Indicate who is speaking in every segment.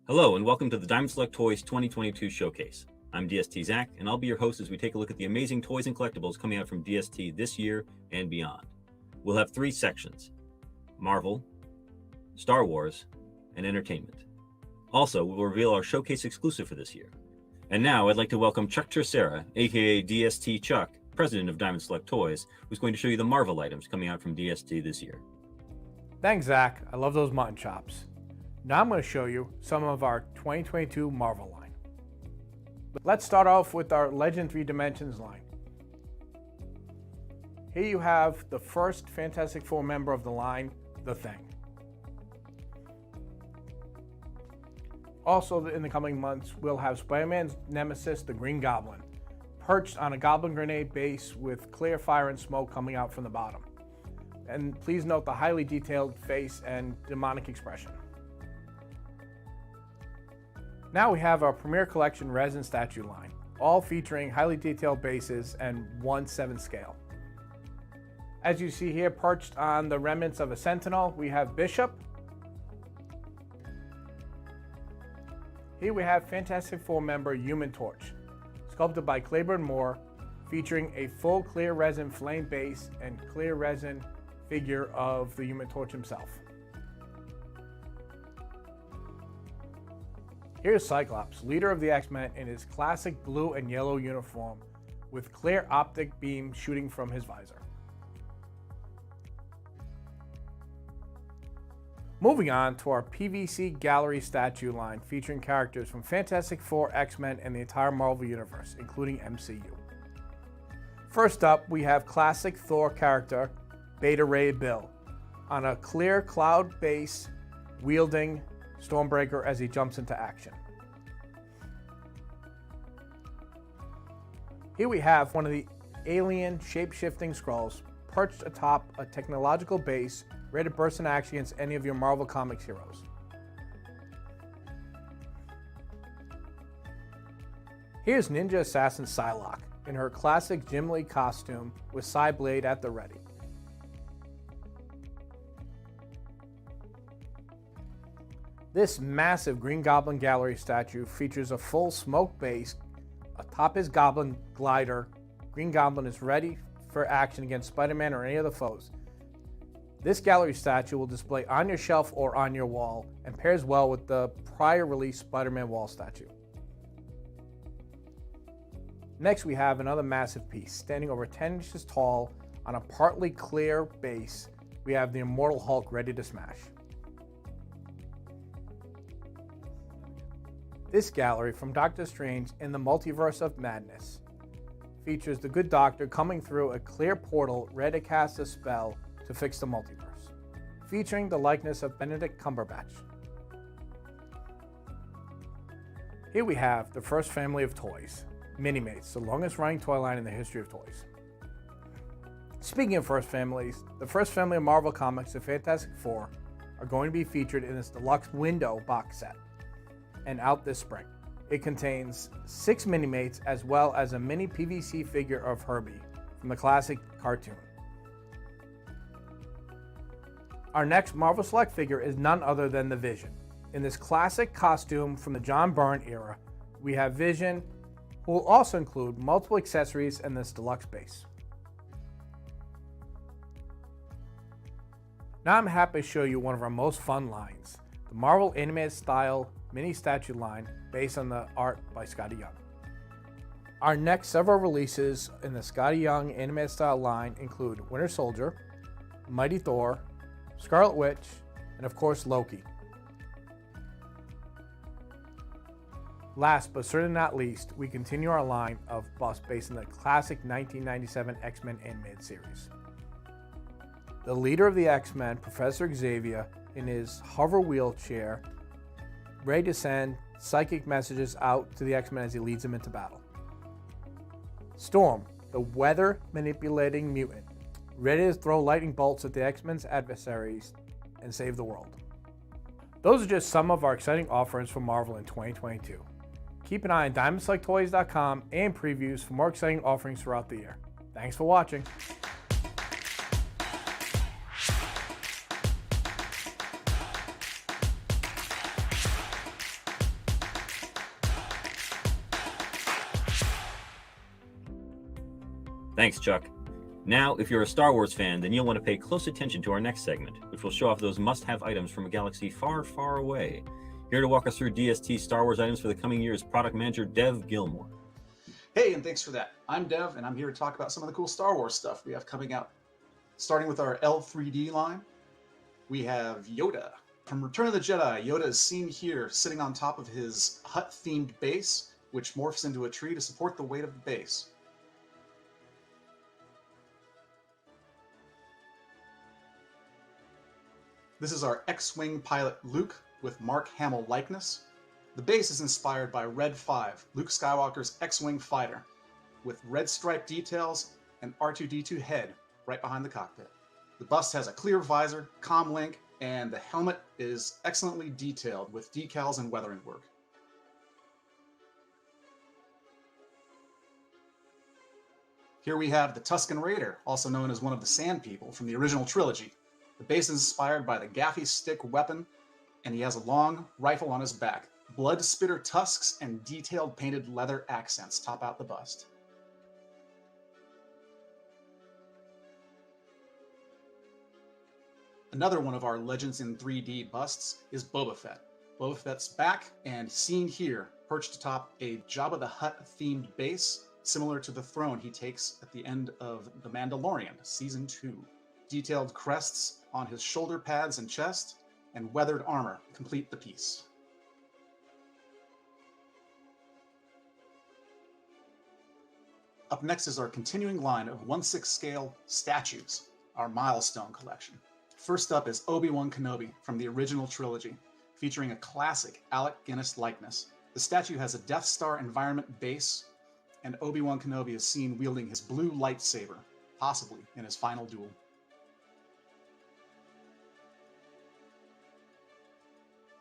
Speaker 1: Hello and welcome to the Diamond Select Toys 2022 Showcase. I'm DST Zach and I'll be your host as we take a look at the amazing toys and collectibles coming out from DST this year and beyond. We'll have three sections: Marvel, Star Wars, and Entertainment. Also, we'll reveal our showcase exclusive for this year. And now I'd like to welcome Chuck Tercera, aka DST Chuck, president of Diamond Select Toys, who's going to show you the Marvel items coming out from DST this year.
Speaker 2: Thanks, Zach. I love those mutton chops. Now I'm going to show you some of our 2022 Marvel line. Let's start off with our Legend 3 Dimensions line. Here you have the first Fantastic Four member of the line, The Thing. Also in the coming months, we'll have Spider-Man's nemesis, the Green Goblin, perched on a goblin grenade base with clear fire and smoke coming out from the bottom. And please note the highly detailed face and demonic expression. Now we have our Premier Collection resin statue line, all featuring highly detailed bases and 1/7 scale. As you see here, perched on the remnants of a Sentinel, we have Bishop. Here we have Fantastic Four member Human Torch, sculpted by Claiborne Moore, featuring a full clear resin flame base and clear resin figure of the Human Torch himself. Here's Cyclops, leader of the X-Men in his classic blue and yellow uniform with clear optic beam shooting from his visor. Moving on to our PVC gallery statue line featuring characters from Fantastic Four, X-Men, and the entire Marvel Universe, including MCU. First up, we have classic Thor character Beta Ray Bill on a clear cloud base wielding Stormbreaker as he jumps into action. Here we have one of the alien shape-shifting Skrulls perched atop a technological base ready to burst in action against any of your Marvel Comics heroes. Here's Ninja Assassin Psylocke in her classic Jim Lee costume with Psyblade at the ready. This massive Green Goblin gallery statue features a full smoke base. Atop his Goblin glider, Green Goblin is ready for action against Spider-Man or any other foes. This gallery statue will display on your shelf or on your wall and pairs well with the prior release Spider-Man wall statue. Next we have another massive piece standing over 10 inches tall on a partly clear base. We have the Immortal Hulk ready to smash. This gallery from Doctor Strange in the Multiverse of Madness features the Good Doctor coming through a clear portal ready to cast a spell to fix the multiverse, featuring the likeness of Benedict Cumberbatch. Here we have the first family of toys, Minimates, the longest running toy line in the history of toys. Speaking of first families, the first family of Marvel Comics, the Fantastic Four, are going to be featured in this deluxe window box set and out this spring. It contains 6 Minimates as well as a mini PVC figure of Herbie from the classic cartoon. Our next Marvel Select figure is none other than the Vision. In this classic costume from the John Byrne era, we have Vision, who will also include multiple accessories in this deluxe base. Now I'm happy to show you one of our most fun lines, the Marvel animated style mini statue line based on the art by Scotty Young. Our next several releases in the Scotty Young animated style line include Winter Soldier, Mighty Thor, Scarlet Witch, and of course Loki. Last but certainly not least, we continue our line of busts based on the classic 1997 X-Men animated series. The leader of the X-Men, Professor Xavier, in his hover wheelchair, ready to send psychic messages out to the X-Men as he leads them into battle. Storm, the weather manipulating mutant, ready to throw lightning bolts at the X-Men's adversaries and save the world. Those are just some of our exciting offerings from Marvel in 2022. Keep an eye on DiamondSelectToys.com and previews for more exciting offerings throughout the year. Thanks for watching.
Speaker 1: Thanks, Chuck. Now, if you're a Star Wars fan, then you'll want to pay close attention to our next segment, which will show off those must-have items from a galaxy far, far away. Here to walk us through DST Star Wars items for the coming year is product manager Dev Gilmore.
Speaker 3: Hey, and thanks for that. I'm Dev, and I'm here to talk about some of the cool Star Wars stuff we have coming out. Starting with our L3D line, we have Yoda. From Return of the Jedi, Yoda is seen here sitting on top of his hut-themed base, which morphs into a tree to support the weight of the base. This is our X-Wing pilot Luke with Mark Hamill likeness. The base is inspired by Red 5, Luke Skywalker's X-Wing fighter, with red striped details and R2-D2 head right behind the cockpit. The bust has a clear visor, comm link, and the helmet is excellently detailed with decals and weathering work. Here we have the Tusken Raider, also known as one of the Sand People from the original trilogy. The base is inspired by the Gaffy Stick weapon, and he has a long rifle on his back. Blood spitter tusks and detailed painted leather accents top out the bust. Another one of our Legends in 3D busts is Boba Fett. Boba Fett's back, and seen here, perched atop a Jabba the Hutt themed base, similar to the throne he takes at the end of The Mandalorian, Season 2. Detailed crests on his shoulder pads and chest, and weathered armor complete the piece. Up next is our continuing line of 1/6 scale statues, our milestone collection. First up is Obi-Wan Kenobi from the original trilogy, featuring a classic Alec Guinness likeness. The statue has a Death Star environment base, and Obi-Wan Kenobi is seen wielding his blue lightsaber, possibly in his final duel.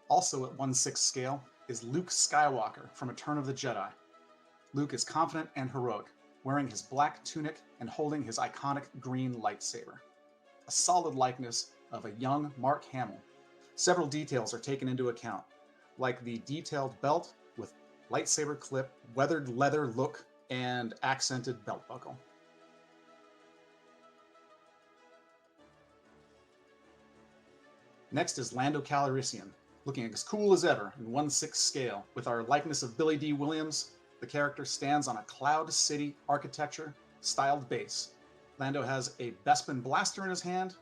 Speaker 3: Also at 1/6 scale is Luke Skywalker from Return of the Jedi. Luke is confident and heroic, wearing his black tunic and holding his iconic green lightsaber. A solid likeness of a young Mark Hamill. Several details are taken into account, like the detailed belt with lightsaber clip, weathered leather look, and accented belt buckle. Next is Lando Calrissian, looking as cool as ever in 1/6 scale. With our likeness of Billy D. Williams, the character stands on a Cloud City architecture styled base. Lando has a Bespin blaster in his hand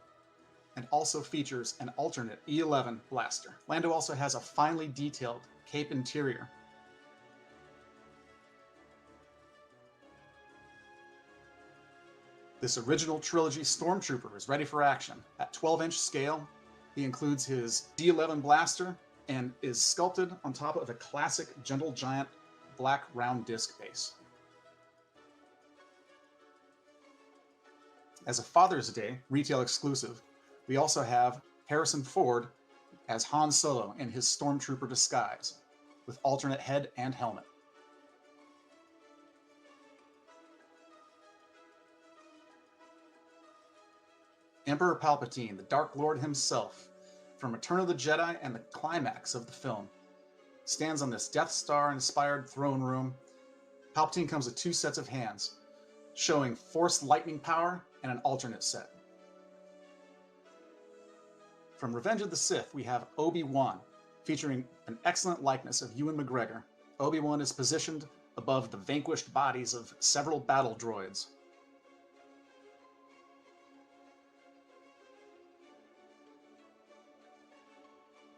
Speaker 3: and also features an alternate E11 blaster. Lando also has a finely detailed cape interior. This original trilogy stormtrooper is ready for action. At 12-inch scale, he includes his D11 blaster and is sculpted on top of a classic Gentle Giant black round disc base. As a Father's Day retail exclusive, we also have Harrison Ford as Han Solo in his stormtrooper disguise, with alternate head and helmet. Emperor Palpatine, the Dark Lord himself, from Return of the Jedi and the climax of the film, stands on this Death Star-inspired throne room. Palpatine comes with 2 sets of hands, showing Force lightning power and an alternate set. From Revenge of the Sith, we have Obi-Wan, featuring an excellent likeness of Ewan McGregor. Obi-Wan is positioned above the vanquished bodies of several battle droids.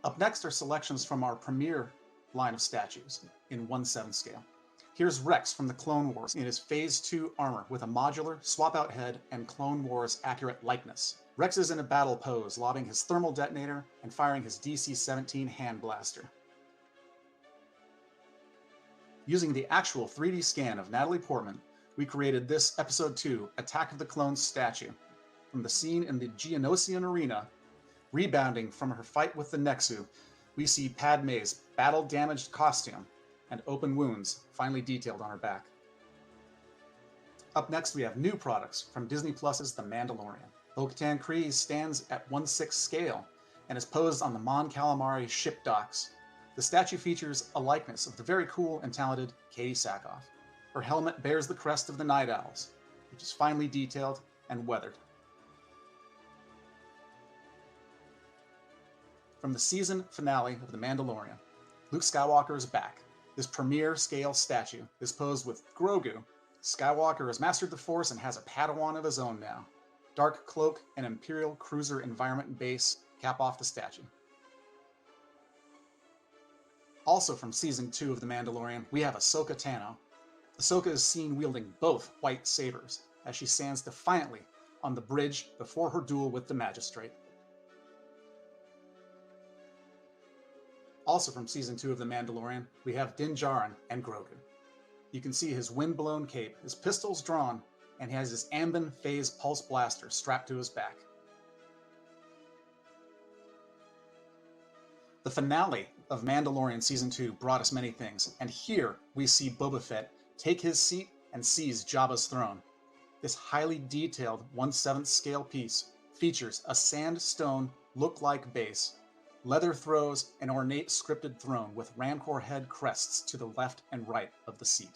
Speaker 3: Up next are selections from our premier line of statues in 1/7 scale. Here's Rex from the Clone Wars in his Phase 2 armor with a modular, swap-out head and Clone Wars accurate likeness. Rex is in a battle pose, lobbing his thermal detonator and firing his DC-17 hand blaster. Using the actual 3D scan of Natalie Portman, we created this Episode 2 Attack of the Clones statue. From the scene in the Geonosian arena, rebounding from her fight with the Nexu, we see Padme's battle-damaged costume and open wounds finely detailed on her back. Up next, we have new products from Disney Plus's The Mandalorian. Bo-Katan Kryze stands at 1/6 scale and is posed on the Mon Calamari ship docks. The statue features a likeness of the very cool and talented Katie Sackhoff. Her helmet bears the crest of the Night Owls. which is finely detailed and weathered. From the season finale of The Mandalorian, Luke Skywalker is back. This premiere scale statue is posed with Grogu. Skywalker has mastered the Force and has a Padawan of his own now. Dark cloak and Imperial cruiser environment base cap off the statue. Also from Season 2 of The Mandalorian, we have Ahsoka Tano. Ahsoka is seen wielding both white sabers as she stands defiantly on the bridge before her duel with the Magistrate. Also from Season 2 of The Mandalorian, we have Din Djarin and Grogu. You can see his wind-blown cape, his pistols drawn, and he has his Ambin Phase Pulse Blaster strapped to his back. The finale of Mandalorian Season 2 brought us many things, and here we see Boba Fett take his seat and seize Jabba's throne. This highly detailed 1/7 scale piece features a sandstone look-like base, leather throws, an ornate scripted throne with Rancor head crests to the left and right of the seat.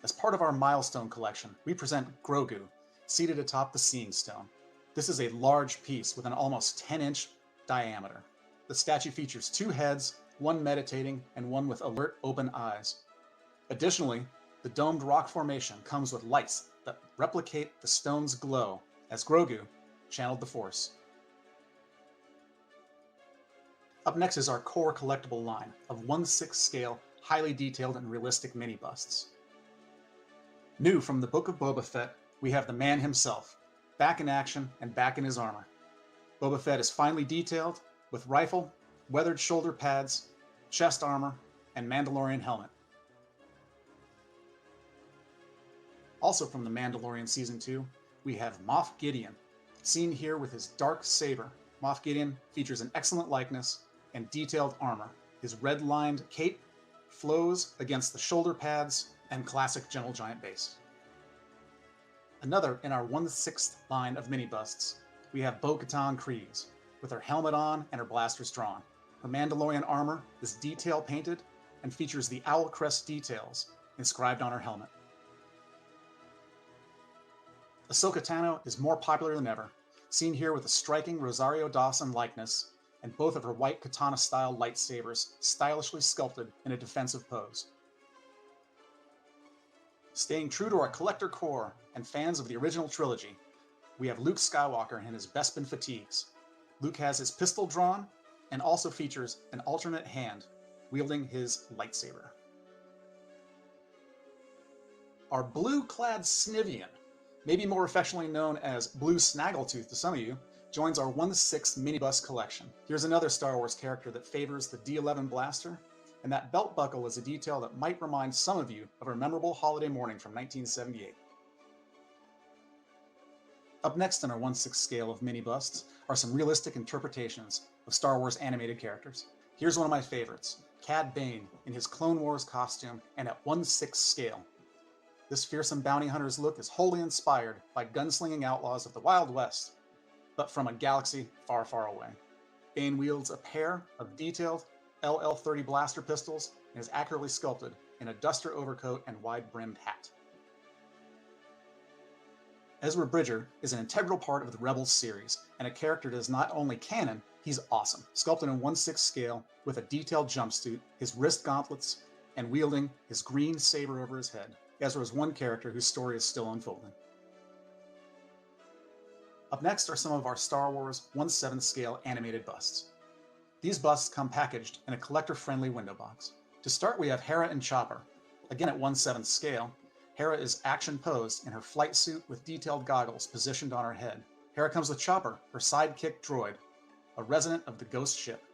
Speaker 3: As part of our milestone collection, we present Grogu, seated atop the Seeing Stone. This is a large piece with an almost 10-inch diameter. The statue features 2 heads, one meditating and one with alert open eyes. Additionally, the domed rock formation comes with lights that replicate the stone's glow as Grogu channeled the Force. Up next is our core collectible line of 1/6 scale, highly detailed and realistic mini busts. New from the Book of Boba Fett, we have the man himself, back in action and back in his armor. Boba Fett is finely detailed with rifle, weathered shoulder pads, chest armor, and Mandalorian helmet. Also from The Mandalorian Season 2, we have Moff Gideon, seen here with his dark saber. Moff Gideon features an excellent likeness and detailed armor. His red-lined cape flows against the shoulder pads and classic Gentle Giant base. Another in our 1/6 line of mini busts, we have Bo-Katan Kryze, with her helmet on and her blasters drawn. Her Mandalorian armor is detail painted and features the owl crest details inscribed on her helmet. Ahsoka Tano is more popular than ever, seen here with a striking Rosario Dawson likeness and both of her white katana-style lightsabers stylishly sculpted in a defensive pose. Staying true to our collector core and fans of the original trilogy, we have Luke Skywalker in his Bespin fatigues. Luke has his pistol drawn and also features an alternate hand wielding his lightsaber. Our blue-clad Snivian, maybe more affectionately known as Blue Snaggletooth to some of you, joins our 1/6 minibus collection. Here's another Star Wars character that favors the D11 blaster, and that belt buckle is a detail that might remind some of you of a memorable holiday morning from 1978. Up next in our 1/6 scale of mini busts are some realistic interpretations of Star Wars animated characters. Here's one of my favorites, Cad Bane in his Clone Wars costume and at 1/6 scale. This fearsome bounty hunter's look is wholly inspired by gunslinging outlaws of the Wild West, but from a galaxy far, far away. Bane wields a pair of detailed LL-30 blaster pistols and is accurately sculpted in a duster overcoat and wide-brimmed hat. Ezra Bridger is an integral part of the Rebels series, and a character that is not only canon, he's awesome. Sculpted in 1/6 scale with a detailed jumpsuit, his wrist gauntlets, and wielding his green saber over his head. Ezra is one character whose story is still unfolding. Up next are some of our Star Wars 1/7 scale animated busts. These busts come packaged in a collector-friendly window box. To start, we have Hera and Chopper. Again at 1/7 scale, Hera is action posed in her flight suit with detailed goggles positioned on her head. Hera comes with Chopper, her sidekick droid, a resident of the Ghost ship.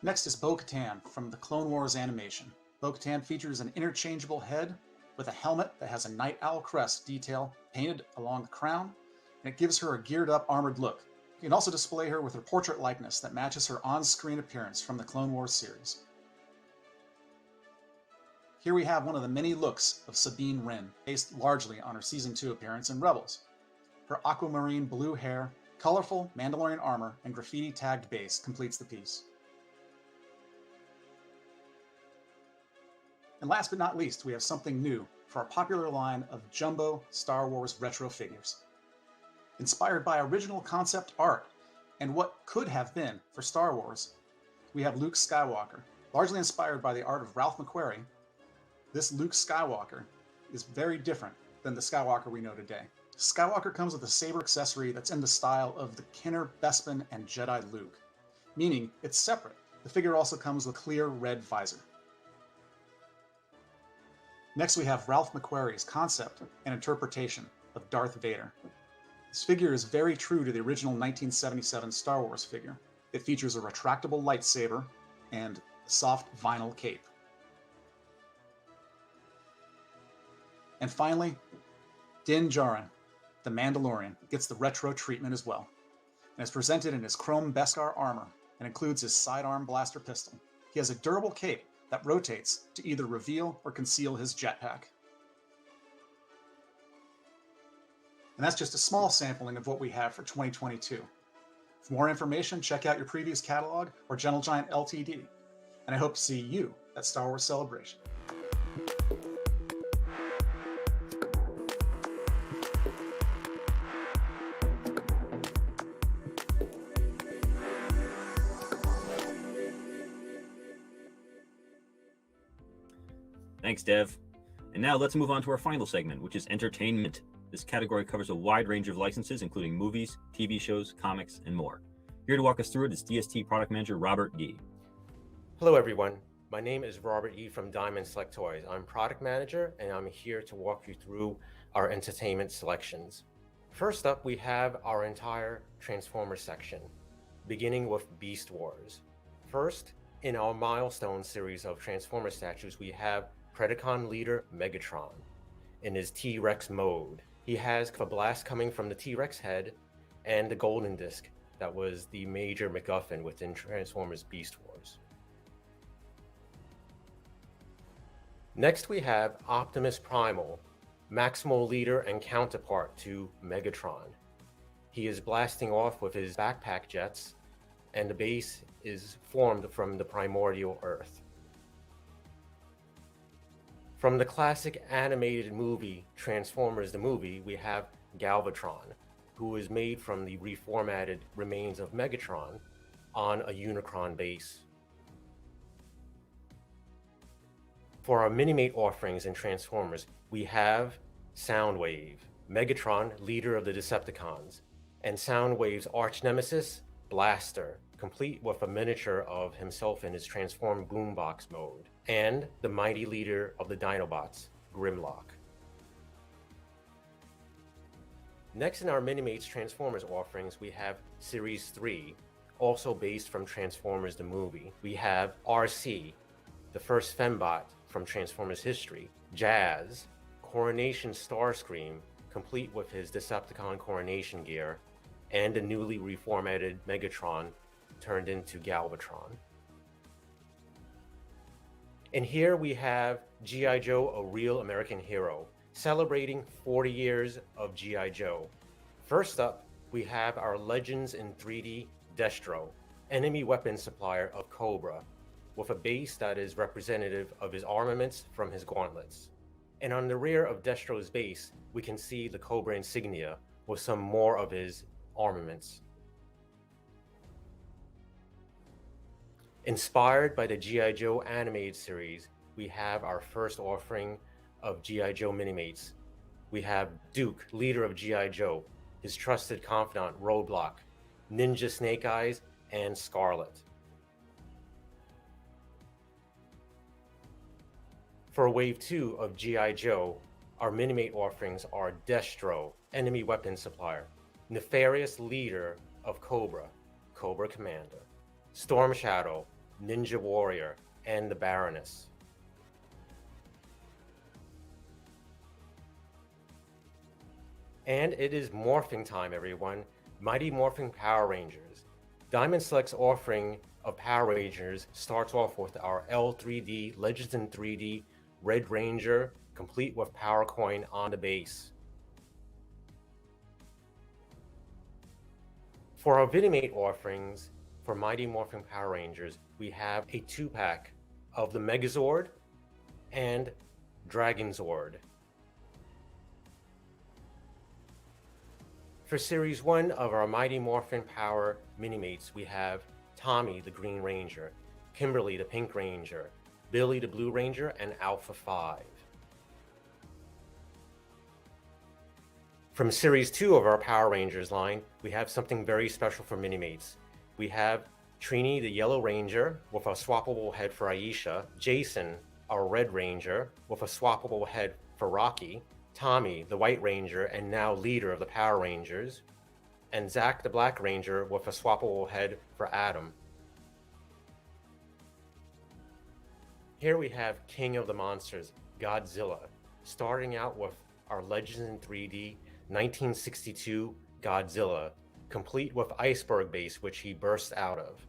Speaker 3: Next is Bo-Katan from the Clone Wars animation. Bo-Katan features an interchangeable head with a helmet that has a night owl crest detail painted along the crown, and it gives her a geared-up armored look. You can also display her with her portrait likeness that matches her on-screen appearance from the Clone Wars series. Here we have one of the many looks of Sabine Wren, based largely on her Season 2 appearance in Rebels. Her aquamarine blue hair, colorful Mandalorian armor, and graffiti-tagged base completes the piece. And last but not least, we have something new for our popular line of jumbo Star Wars retro figures. Inspired by original concept art and what could have been for Star Wars, we have Luke Skywalker. Largely inspired by the art of Ralph McQuarrie, this Luke Skywalker is very different than the Skywalker we know today. Skywalker comes with a saber accessory that's in the style of the Kenner, Bespin, and Jedi Luke, meaning it's separate. The figure also comes with a clear red visor. Next, we have Ralph McQuarrie's concept and interpretation of Darth Vader. This figure is very true to the original 1977 Star Wars figure. It features a retractable lightsaber and a soft vinyl cape. And finally, Din Djarin, the Mandalorian, gets the retro treatment as well, and is presented in his chrome Beskar armor and includes his sidearm blaster pistol. He has a durable cape that rotates to either reveal or conceal his jetpack. And that's just a small sampling of what we have for 2022. For more information, check out your previous catalog or Gentle Giant LTD. And I hope to see you at Star Wars Celebration.
Speaker 1: Thanks, Dev. And now let's move on to our final segment, which is entertainment. This category covers a wide range of licenses, including movies, TV shows, comics, and more. Here to walk us through it is DST Product Manager Robert Yee.
Speaker 4: Hello, everyone. My name is Robert Yee from Diamond Select Toys. I'm Product Manager, and I'm here to walk you through our entertainment selections. First up, we have our entire Transformers section, beginning with Beast Wars. First, in our milestone series of Transformers statues, we have Predacon leader Megatron in his T-Rex mode. He has a blast coming from the T-Rex head and the golden disc that was the major MacGuffin within Transformers Beast Wars. Next we have Optimus Primal, maximal leader and counterpart to Megatron. He is blasting off with his backpack jets, and the base is formed from the primordial Earth. From the classic animated movie Transformers the movie, we have Galvatron, who is made from the reformatted remains of Megatron on a Unicron base. For our Minimate offerings in Transformers, we have Soundwave, Megatron, leader of the Decepticons, and Soundwave's arch nemesis, Blaster, complete with a miniature of himself in his transformed boombox mode, and the mighty leader of the Dinobots, Grimlock. Next in our Minimates Transformers offerings, we have Series 3, also based from Transformers the movie. We have RC, the first fembot from Transformers history, Jazz, Coronation Starscream, complete with his Decepticon coronation gear, and a newly reformatted Megatron turned into Galvatron. And here we have G.I. Joe, a real American hero, celebrating 40 years of G.I. Joe. First up, we have our Legends in 3D Destro, enemy weapon supplier of Cobra, with a base that is representative of his armaments from his gauntlets. And on the rear of Destro's base, we can see the Cobra insignia with some more of his armaments. Inspired by the G.I. Joe animated series, we have our first offering of G.I. Joe Minimates. We have Duke, leader of G.I. Joe, his trusted confidant Roadblock, Ninja Snake Eyes, and Scarlet. For Wave 2 of G.I. Joe, our Minimate offerings are Destro, enemy weapon supplier, Nefarious leader of Cobra, Cobra Commander, Storm Shadow, Ninja Warrior, and the Baroness. And it is morphing time, everyone. Mighty Morphin Power Rangers. Diamond Select's offering of Power Rangers starts off with our L3D Legends in 3D Red Ranger, complete with Power Coin on the base. For our Minimate offerings for Mighty Morphin Power Rangers, we have a 2-pack of the Megazord, and Dragon Zord. For Series 1 of our Mighty Morphin Power Minimates, we have Tommy the Green Ranger, Kimberly the Pink Ranger, Billy the Blue Ranger, and Alpha 5. From Series 2 of our Power Rangers line, we have something very special for Minimates. We have Trini the Yellow Ranger with a swappable head for Aisha, Jason our Red Ranger with a swappable head for Rocky, Tommy the White Ranger and now leader of the Power Rangers, and Zach the Black Ranger with a swappable head for Adam. Here we have King of the Monsters, Godzilla, starting out with our Legends in 3D 1962 Godzilla, complete with iceberg base which he burst out of.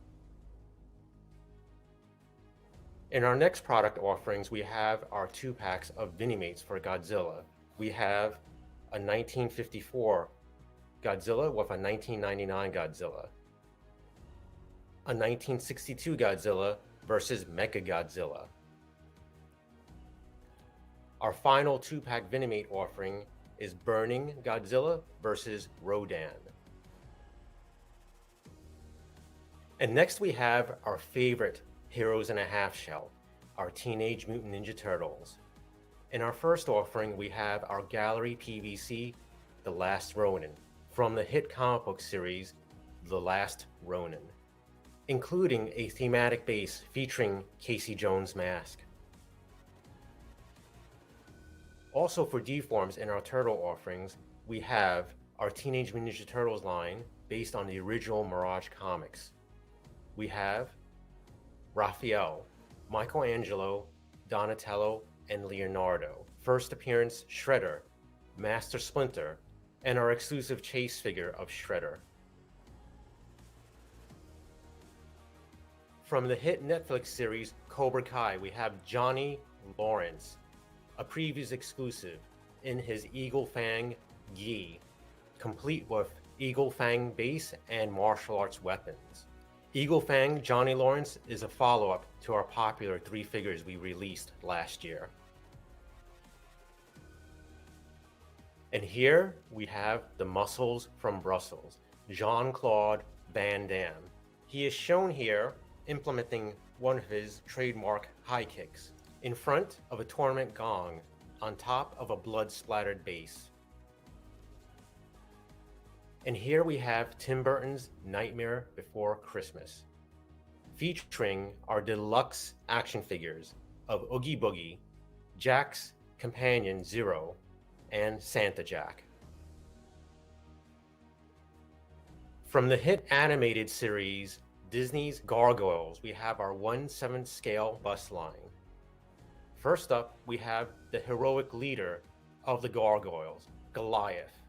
Speaker 4: In our next product offerings, we have our 2-packs of Minimates for Godzilla. We have a 1954 Godzilla with a 1999 Godzilla, a 1962 Godzilla versus Mechagodzilla. Our final 2-pack Minimate offering is Burning Godzilla versus Rodan. And next we have our favorite Heroes in a Half Shell, our Teenage Mutant Ninja Turtles. In our first offering, we have our Gallery PVC, The Last Ronin, from the hit comic book series, The Last Ronin, including a thematic base featuring Casey Jones' mask. Also for deforms in our turtle offerings, we have our Teenage Mutant Ninja Turtles line based on the original Mirage comics. We have Raphael, Michelangelo, Donatello, and Leonardo. First appearance, Shredder, Master Splinter, and our exclusive chase figure of Shredder. From the hit Netflix series Cobra Kai, we have Johnny Lawrence, a previous exclusive, in his Eagle Fang gi, complete with Eagle Fang base and martial arts weapons. Eagle Fang Johnny Lawrence is a follow-up to our popular 3 figures we released last year. And here we have the Muscles from Brussels, Jean-Claude Van Damme. He is shown here implementing one of his trademark high kicks in front of a tournament gong on top of a blood-splattered base. And here we have Tim Burton's Nightmare Before Christmas, featuring our deluxe action figures of Oogie Boogie, Jack's companion Zero, and Santa Jack. From the hit animated series Disney's Gargoyles, we have our 1/7 scale bust line. First up, we have the heroic leader of the Gargoyles, Goliath,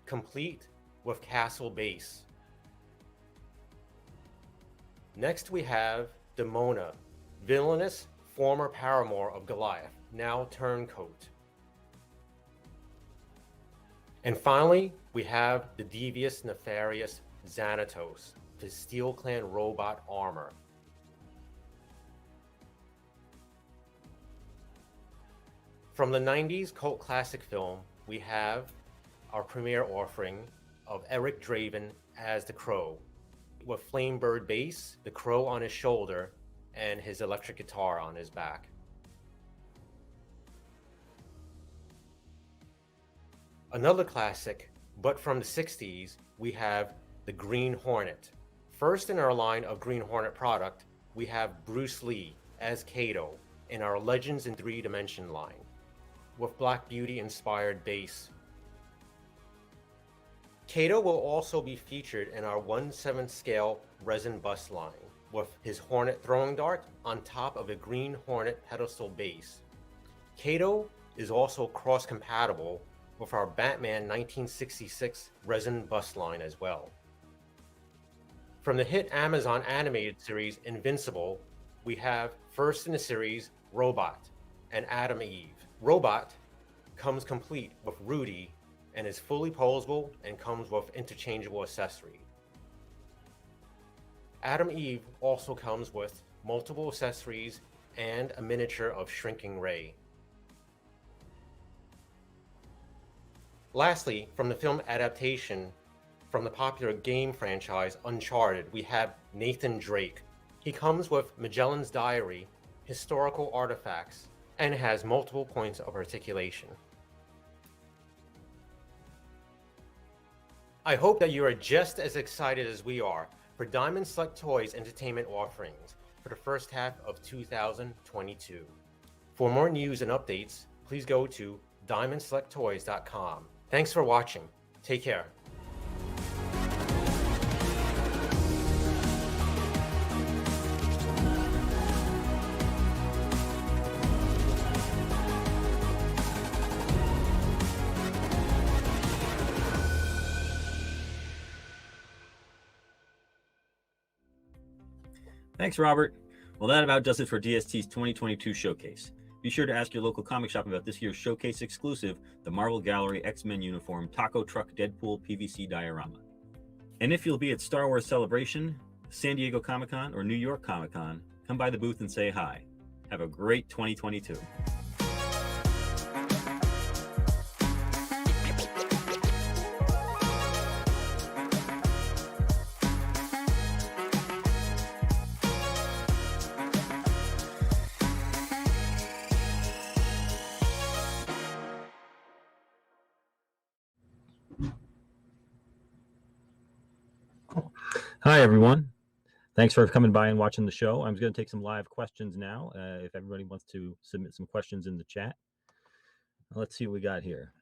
Speaker 4: complete with castle base. Next we have Demona, villainous former paramour of Goliath, now turncoat. And finally, we have the devious, nefarious Xanatos, the Steel Clan robot armor. From the 90s cult classic film, we have our premiere offering of Eric Draven as the Crow, with Flamebird base, the Crow on his shoulder, and his electric guitar on his back. Another classic, but from the 60s, we have the Green Hornet. First in our line of Green Hornet product, we have Bruce Lee as Kato in our Legends in 3 Dimension line, with Black Beauty inspired base. Kato will also be featured in our 1/7 scale resin bust line, with his Hornet throwing dart on top of a Green Hornet pedestal base. Kato is also cross-compatible with our Batman 1966 resin bust line as well. From the hit Amazon animated series Invincible, we have first in the series Robot and Adam Eve. Robot comes complete with Rudy and is fully posable and comes with interchangeable accessory. Adam Eve also comes with multiple accessories and a miniature of Shrinking Ray. Lastly, from the film adaptation from the popular game franchise Uncharted, we have Nathan Drake. He comes with Magellan's Diary, historical artifacts, and has multiple points of articulation. I hope that you are just as excited as we are for Diamond Select Toys entertainment offerings for the first half of 2022. For more news and updates, please go to diamondselecttoys.com. Thanks for watching. Take care.
Speaker 1: Thanks, Robert. Well, that about does it for DST's 2022 showcase. Be sure to ask your local comic shop about this year's showcase exclusive, the Marvel Gallery X-Men uniform Taco Truck Deadpool PVC diorama. And if you'll be at Star Wars Celebration, San Diego Comic-Con, or New York Comic-Con, come by the booth and say hi. Have a great 2022. Hi, everyone. Thanks for coming by and watching the show. I'm going to take some live questions now. If everybody wants to submit some questions in the chat. Let's see what we got here.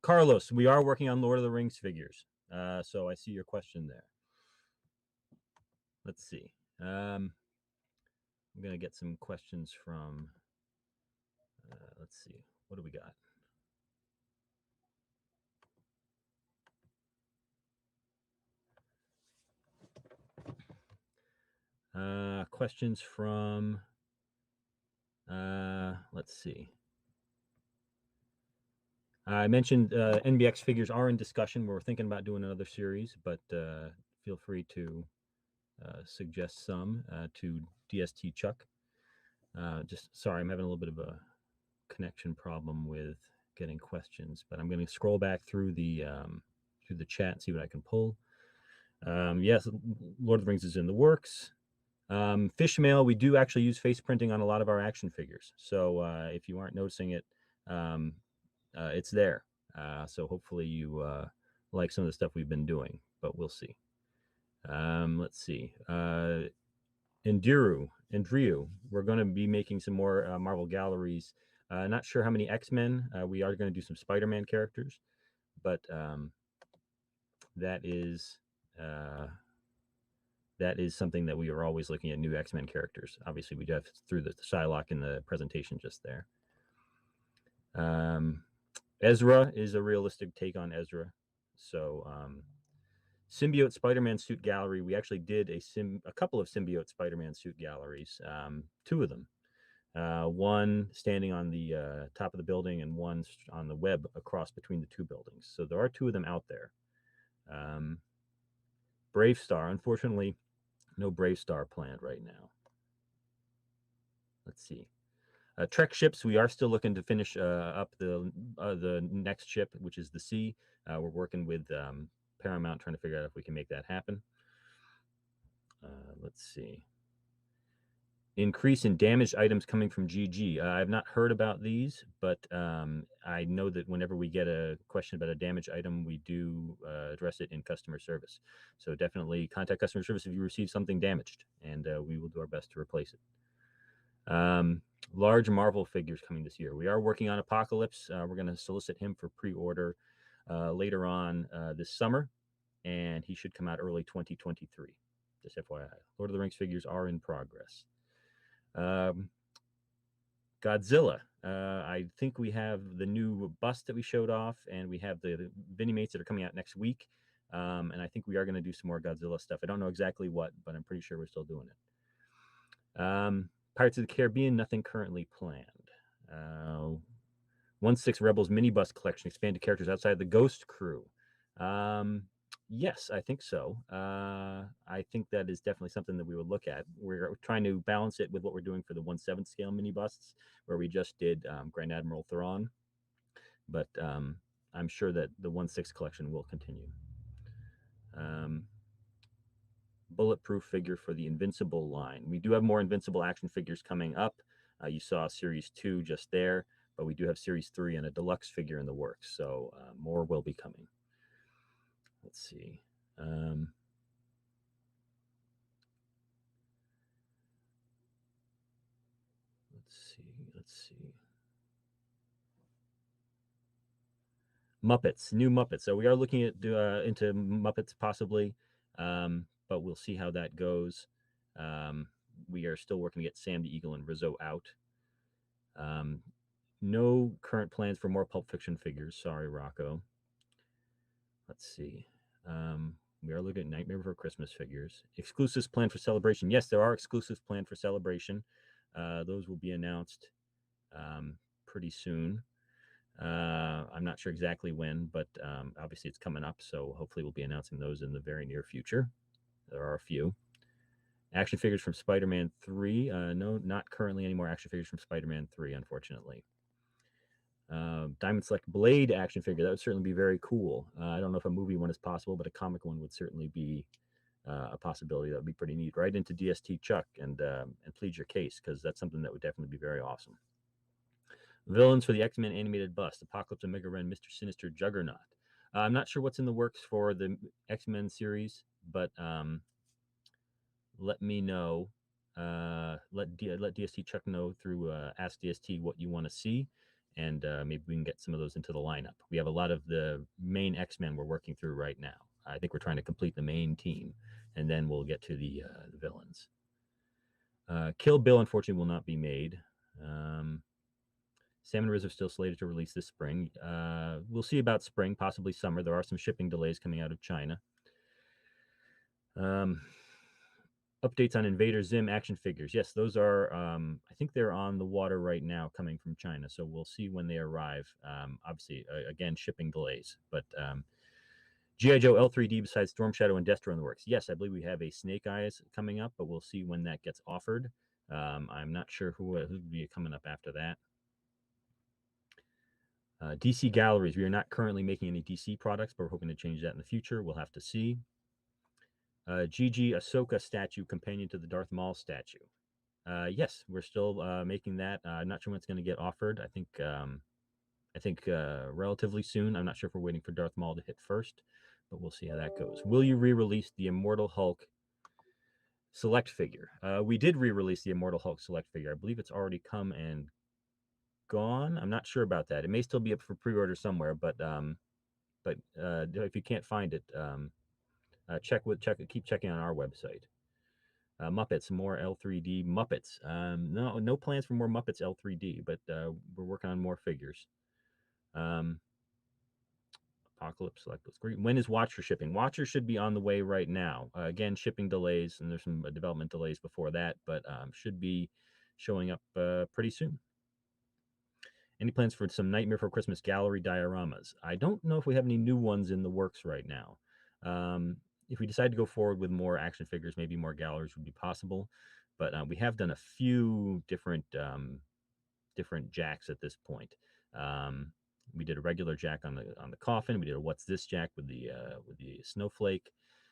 Speaker 1: Carlos, we are working on Lord of the Rings figures. So I see your question there. Let's see. I'm going to get some questions from, let's see. What do we got? Questions from, let's see. I mentioned NBX figures are in discussion. We're thinking about doing another series, but feel free to suggest some to DST Chuck. Just sorry, I'm having a little bit of a connection problem with getting questions, but I'm going to scroll back through the chat and see what I can pull. Yes, Lord of the Rings is in the works. Fish mail, we do actually use face printing on a lot of our action figures. So if you aren't noticing it, it's there. So hopefully you like some of the stuff we've been doing, but we'll see. Let's see. Andrew, we're going to be making some more Marvel galleries. Not sure how many X-Men. We are going to do some Spider-Man characters, but that is something that we are always looking at, new X-Men characters. Obviously, we have through the Psylocke in the presentation just there. Ezra is a realistic take on Ezra. So symbiote Spider-Man suit gallery, we actually did a couple of symbiote Spider-Man suit galleries, two of them. One standing on the top of the building and one on the web across between the two buildings. So there are two of them out there. Brave Star, unfortunately, no Brave Star planned right now. Let's see. Trek ships, we are still looking to finish up the next ship, which is the Sea. We're working with Paramount, trying to figure out if we can make that happen. Let's see. Increase in damaged items coming from GG. I've not heard about these, but I know that whenever we get a question about a damaged item, we do address it in customer service. So definitely contact customer service if you receive something damaged, and we will do our best to replace it. Large Marvel figures coming this year. We are working on Apocalypse. We're going to solicit him for pre-order later on this summer, and he should come out early 2023. Just FYI. Lord of the Rings figures are in progress. Godzilla. I think we have the new bust that we showed off, and we have the Vinimates that are coming out next week. And I think we are going to do some more Godzilla stuff. I don't know exactly what, but I'm pretty sure we're still doing it. Pirates of the Caribbean, nothing currently planned. 1/6 Rebels mini bus collection, expanded characters outside the Ghost Crew. Yes, I think so. I think that is definitely something that we would look at. We're trying to balance it with what we're doing for the 1/7 scale mini busts, where we just did Grand Admiral Thrawn, but I'm sure that the 1/6 collection will continue. Bulletproof figure for the Invincible line. We do have more Invincible action figures coming up. You saw Series 2 just there, but we do have Series 3 and a deluxe figure in the works, so more will be coming. Let's see. Let's see. Muppets, new Muppets. So we are looking at into Muppets possibly, but we'll see how that goes. We are still working to get Sam the Eagle and Rizzo out. No current plans for more Pulp Fiction figures. Sorry, Rocco. Let's see. We are looking at Nightmare Before Christmas figures. Exclusives planned for Celebration. Yes, there are exclusives planned for Celebration. Those will be announced pretty soon. I'm not sure exactly when, but obviously it's coming up, so hopefully we'll be announcing those in the very near future. There are a few. Action figures from Spider-Man 3. No, not currently any more action figures from Spider-Man 3, unfortunately. Diamond Select Blade action figure. That would certainly be very cool. I don't know if a movie one is possible, but a comic one would certainly be a possibility. That would be pretty neat. Right into DST Chuck and plead your case, because that's something that would definitely be very awesome. Villains for the X-Men animated bust. Apocalypse, Omega Ren, Mr. Sinister, Juggernaut. I'm not sure what's in the works for the X-Men series, but let me know. Let DST Chuck know through Ask DST what you want to see, and maybe we can get some of those into the lineup. We have a lot of the main X-Men we're working through right now. I think we're trying to complete the main team, and then we'll get to the villains. Kill Bill, unfortunately, will not be made. Sam and Riz are still slated to release this spring. We'll see about spring, possibly summer. There are some shipping delays coming out of China. Updates on Invader Zim action figures. Yes, those are, I think they're on the water right now coming from China, so we'll see when they arrive. Obviously, again, shipping delays. But G.I. Joe L3D besides Storm Shadow and Destro in the works. Yes, I believe we have a Snake Eyes coming up, but we'll see when that gets offered. I'm not sure who will be coming up after that. DC Galleries. We are not currently making any DC products, but we're hoping to change that in the future. We'll have to see. GG Ahsoka statue companion to the Darth Maul statue. Yes, we're still making that. I'm not sure when it's going to get offered. I think relatively soon. I'm not sure if we're waiting for Darth Maul to hit first, but we'll see how that goes. Will you re-release the Immortal Hulk select figure? We did re-release the Immortal Hulk select figure. I believe it's already come and gone. I'm not sure about that. It may still be up for pre-order somewhere, but if you can't find it, keep checking on our website. Muppets, more L3D Muppets. No plans for more Muppets L3D, but we're working on more figures. Apocalypse Selectables. Great. When is Watcher shipping? Watcher should be on the way right now. Again, shipping delays, and there's some development delays before that, but should be showing up pretty soon. Any plans for some Nightmare Before Christmas gallery dioramas? I don't know if we have any new ones in the works right now. If we decide to go forward with more action figures, maybe more galleries would be possible. But we have done a few different jacks at this point. We did a regular jack on the coffin. We did a What's This jack with the snowflake.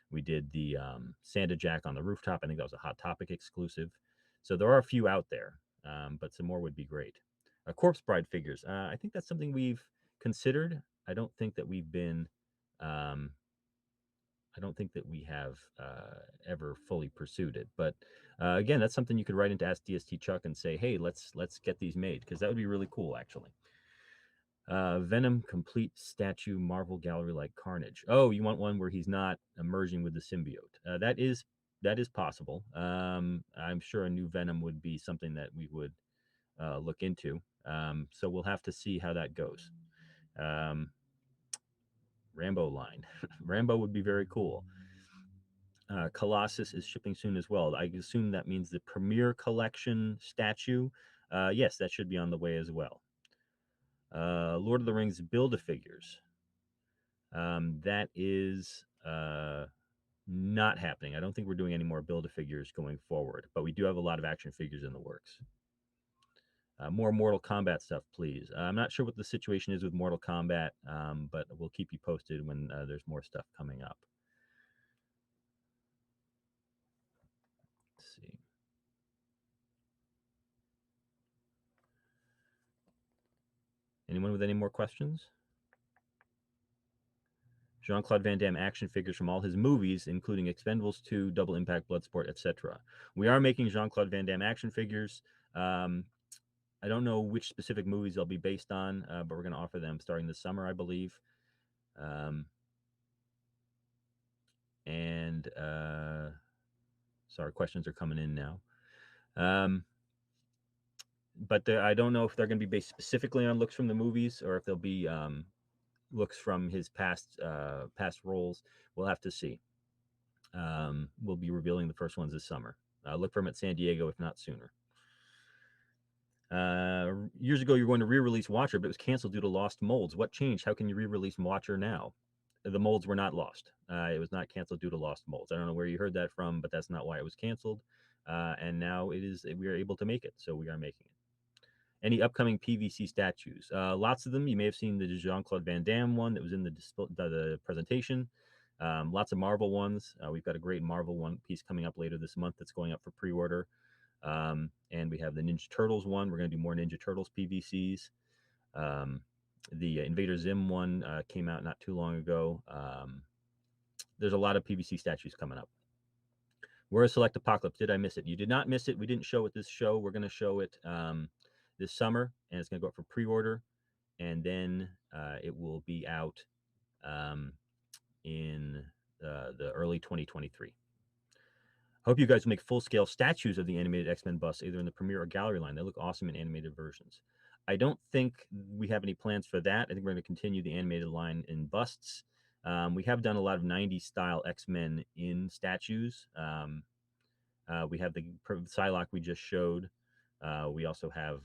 Speaker 1: We did the Santa jack on the rooftop. I think that was a Hot Topic exclusive. So there are a few out there, but some more would be great. Corpse Bride figures. I think that's something we've considered. I don't think that we've been. I don't think that we have ever fully pursued it. But again, that's something you could write into Ask DST Chuck and say, hey, let's get these made, because that would be really cool, actually. Venom complete statue Marvel gallery like Carnage. Oh, you want one where he's not merging with the symbiote? That is possible. I'm sure a new Venom would be something that we would look into. So we'll have to see how that goes. Rambo line. Rambo would be very cool. Colossus is shipping soon as well. I assume that means the Premier Collection statue. Yes, that should be on the way as well. Lord of the Rings Build-A-Figures. That is not happening. I don't think we're doing any more Build-A-Figures going forward, but we do have a lot of action figures in the works. More Mortal Kombat stuff, please. I'm not sure what the situation is with Mortal Kombat, but we'll keep you posted when there's more stuff coming up. Let's see. Anyone with any more questions? Jean-Claude Van Damme action figures from all his movies, including Expendables 2, Double Impact, Bloodsport, etc. We are making Jean-Claude Van Damme action figures. I don't know which specific movies they'll be based on, but we're going to offer them starting this summer, I believe. Sorry, questions are coming in now. But I don't know if they're going to be based specifically on looks from the movies or if they'll be looks from his past roles. We'll have to see. We'll be revealing the first ones this summer. Look for them at San Diego, if not sooner. Years ago, you were going to re-release Watcher, but it was canceled due to lost molds. What changed? How can you re-release Watcher now? The molds were not lost. It was not canceled due to lost molds. I don't know where you heard that from, but that's not why it was canceled. And now it is. We are able to make it, so we are making it. Any upcoming PVC statues? Lots of them. You may have seen the Jean-Claude Van Damme one that was in the presentation. Lots of Marvel ones. We've got a great Marvel one piece coming up later this month that's going up for pre-order. And we have the Ninja Turtles one. We're going to do more Ninja Turtles PVCs. The Invader Zim one came out not too long ago. There's a lot of PVC statues coming up. Where is Select Apocalypse? Did I miss it? You did not miss it. We didn't show it this show. We're going to show it this summer, and it's going to go up for pre-order, and then it will be out in the early 2023. I hope you guys will make full-scale statues of the animated X-Men busts, either in the Premiere or Gallery line. They look awesome in animated versions. I don't think we have any plans for that. I think we're going to continue the animated line in busts. We have done a lot of 90s style X-Men in statues. We have the Psylocke we just showed. We also have,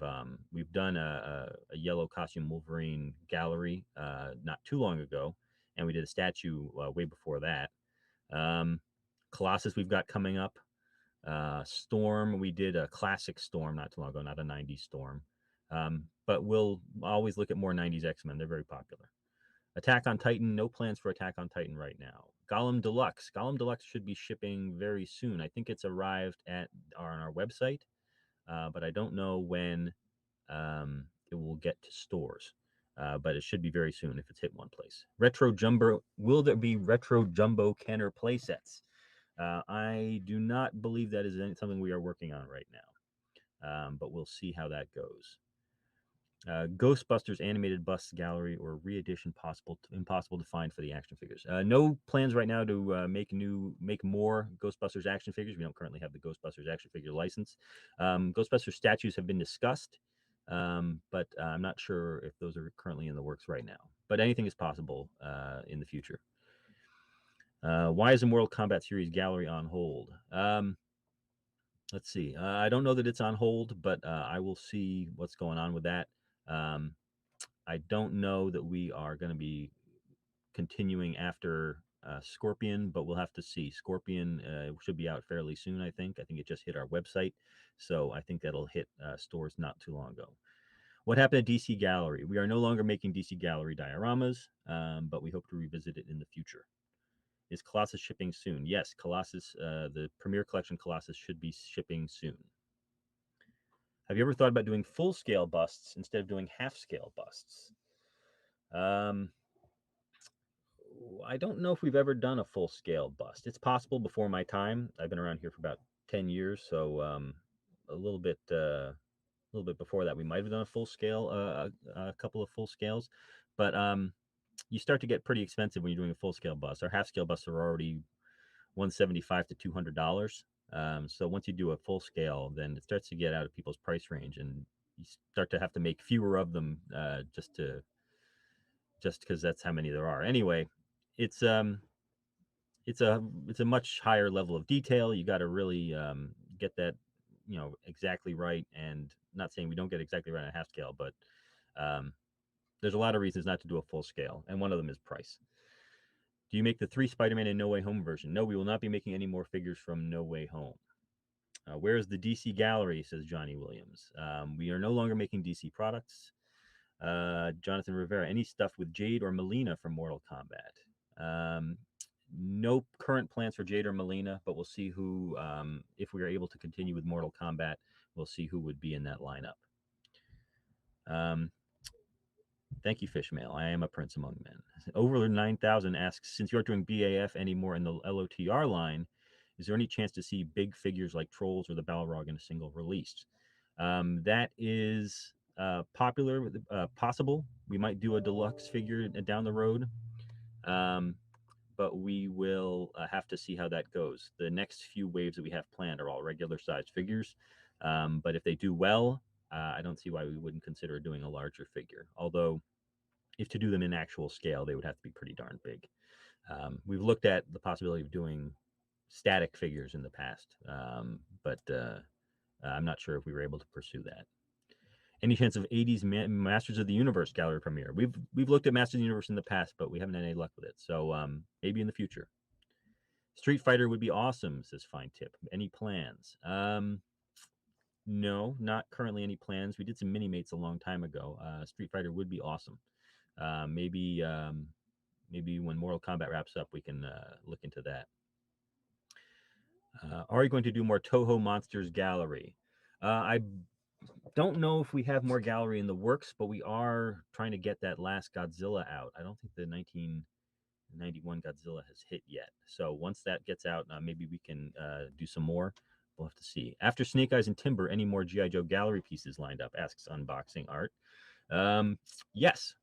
Speaker 1: we've done a yellow costume Wolverine gallery not too long ago, and we did a statue way before that. Colossus we've got coming up. Storm, we did a classic Storm not too long ago, not a 90s Storm. But we'll always look at more 90s X-Men. They're very popular. Attack on Titan, no plans for Attack on Titan right now. Gollum Deluxe. Gollum Deluxe should be shipping very soon. I think it's arrived on our website, but I don't know when it will get to stores. But it should be very soon if it's hit one place. Retro Jumbo. Will there be Retro Jumbo Kenner playsets? I do not believe that is something we are working on right now, but we'll see how that goes. Ghostbusters animated busts gallery or re-edition impossible to find for the action figures. No plans right now to make more Ghostbusters action figures. We don't currently have the Ghostbusters action figure license. Ghostbusters statues have been discussed, but I'm not sure if those are currently in the works right now. But anything is possible in the future. Why is the Mortal Kombat series gallery on hold? Let's see. I don't know that it's on hold, but I will see what's going on with that. I don't know that we are going to be continuing after Scorpion, but we'll have to see. Scorpion should be out fairly soon, I think. I think it just hit our website, so I think that'll hit stores not too long ago. What happened to DC Gallery? We are no longer making DC Gallery dioramas, but we hope to revisit it in the future. Is Colossus shipping soon? Yes, Colossus, the Premier Collection Colossus should be shipping soon. Have you ever thought about doing full-scale busts instead of doing half-scale busts? I don't know if we've ever done a full-scale bust. It's possible before my time. I've been around here for about 10 years, so a little bit before that, we might have done a full-scale, a couple of full scales, but you start to get pretty expensive when you're doing a full-scale bust. Our half-scale busts are already $175 to $200. So once you do a full scale, then it starts to get out of people's price range, and you start to have to make fewer of them just because that's how many there are. Anyway, it's a much higher level of detail. You got to really get that exactly right. And not saying we don't get exactly right on a half scale, but there's a lot of reasons not to do a full scale, and one of them is price. Do you make the 3 Spider-Man and No Way Home version? No, we will not be making any more figures from No Way Home. Where is the DC gallery, says Johnny Williams. We are no longer making DC products. Jonathan Rivera, any stuff with Jade or Melina from Mortal Kombat? No current plans for Jade or Melina, but we'll see who, if we are able to continue with Mortal Kombat, we'll see who would be in that lineup. Thank you, Fishmail. I am a prince among men. Overlord 9000 asks, since you aren't doing BAF anymore in the LOTR line, is there any chance to see big figures like Trolls or the Balrog in a single release? That is popular, possible. We might do a deluxe figure down the road, but we will have to see how that goes. The next few waves that we have planned are all regular sized figures, but if they do well, I don't see why we wouldn't consider doing a larger figure. Although, if to do them in actual scale, they would have to be pretty darn big. We've looked at the possibility of doing static figures in the past, but I'm not sure if we were able to pursue that. Any chance of 80s Masters of the Universe gallery premiere? We've looked at Masters of the Universe in the past, but we haven't had any luck with it. So maybe in the future. Street Fighter would be awesome, says Fine Tip. Any plans? No, not currently any plans. We did some mini-mates a long time ago. Street Fighter would be awesome. Maybe when Mortal Kombat wraps up, we can look into that. Are you going to do more Toho Monsters gallery? I don't know if we have more gallery in the works, but we are trying to get that last Godzilla out. I don't think the 1991 Godzilla has hit yet. So once that gets out, maybe we can do some more. We'll have to see. After Snake Eyes and Timber, any more G.I. Joe gallery pieces lined up? Asks Unboxing Art. Yes.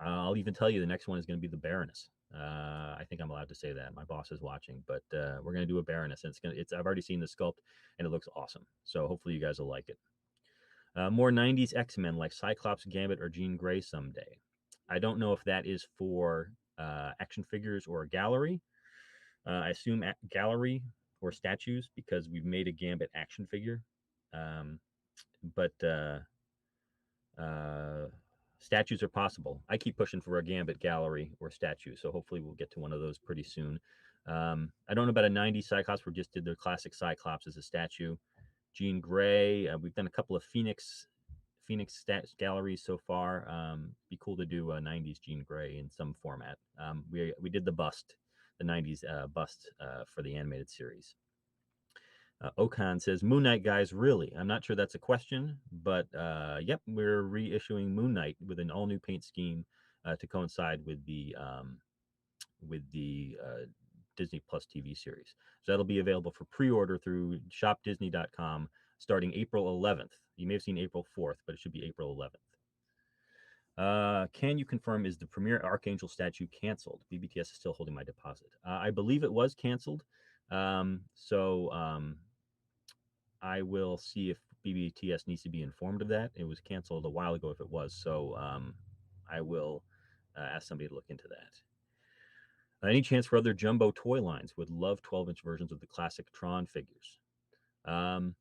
Speaker 1: I'll even tell you the next one is going to be the Baroness. I think I'm allowed to say that. My boss is watching, but we're going to do a Baroness, and I've already seen the sculpt, and it looks awesome. So hopefully you guys will like it. More 90s X-Men like Cyclops, Gambit, or Jean Grey someday. I don't know if that is for action figures or a gallery. I assume gallery or statues because we've made a Gambit action figure. But statues are possible. I keep pushing for a Gambit gallery or statue, so hopefully we'll get to one of those pretty soon. I don't know about a 90s Cyclops. We just did the classic Cyclops as a statue. Jean Grey. We've done a couple of Phoenix galleries so far. Be cool to do a 90s Jean Grey in some format. We did the bust, the 90s bust for the animated series. Okan says, Moon Knight guys, really? I'm not sure that's a question, but yep, we're reissuing Moon Knight with an all-new paint scheme to coincide with the Disney Plus TV series. So that'll be available for pre-order through shopdisney.com starting April 11th. You may have seen April 4th, but it should be April 11th. Can you confirm, is the Premier Archangel statue canceled? BBTS is still holding my deposit. I believe it was canceled. I will see if BBTS needs to be informed of that. It was canceled a while ago if it was. So I will ask somebody to look into that. Any chance for other jumbo toy lines? Would love 12-inch versions of the classic Tron figures. That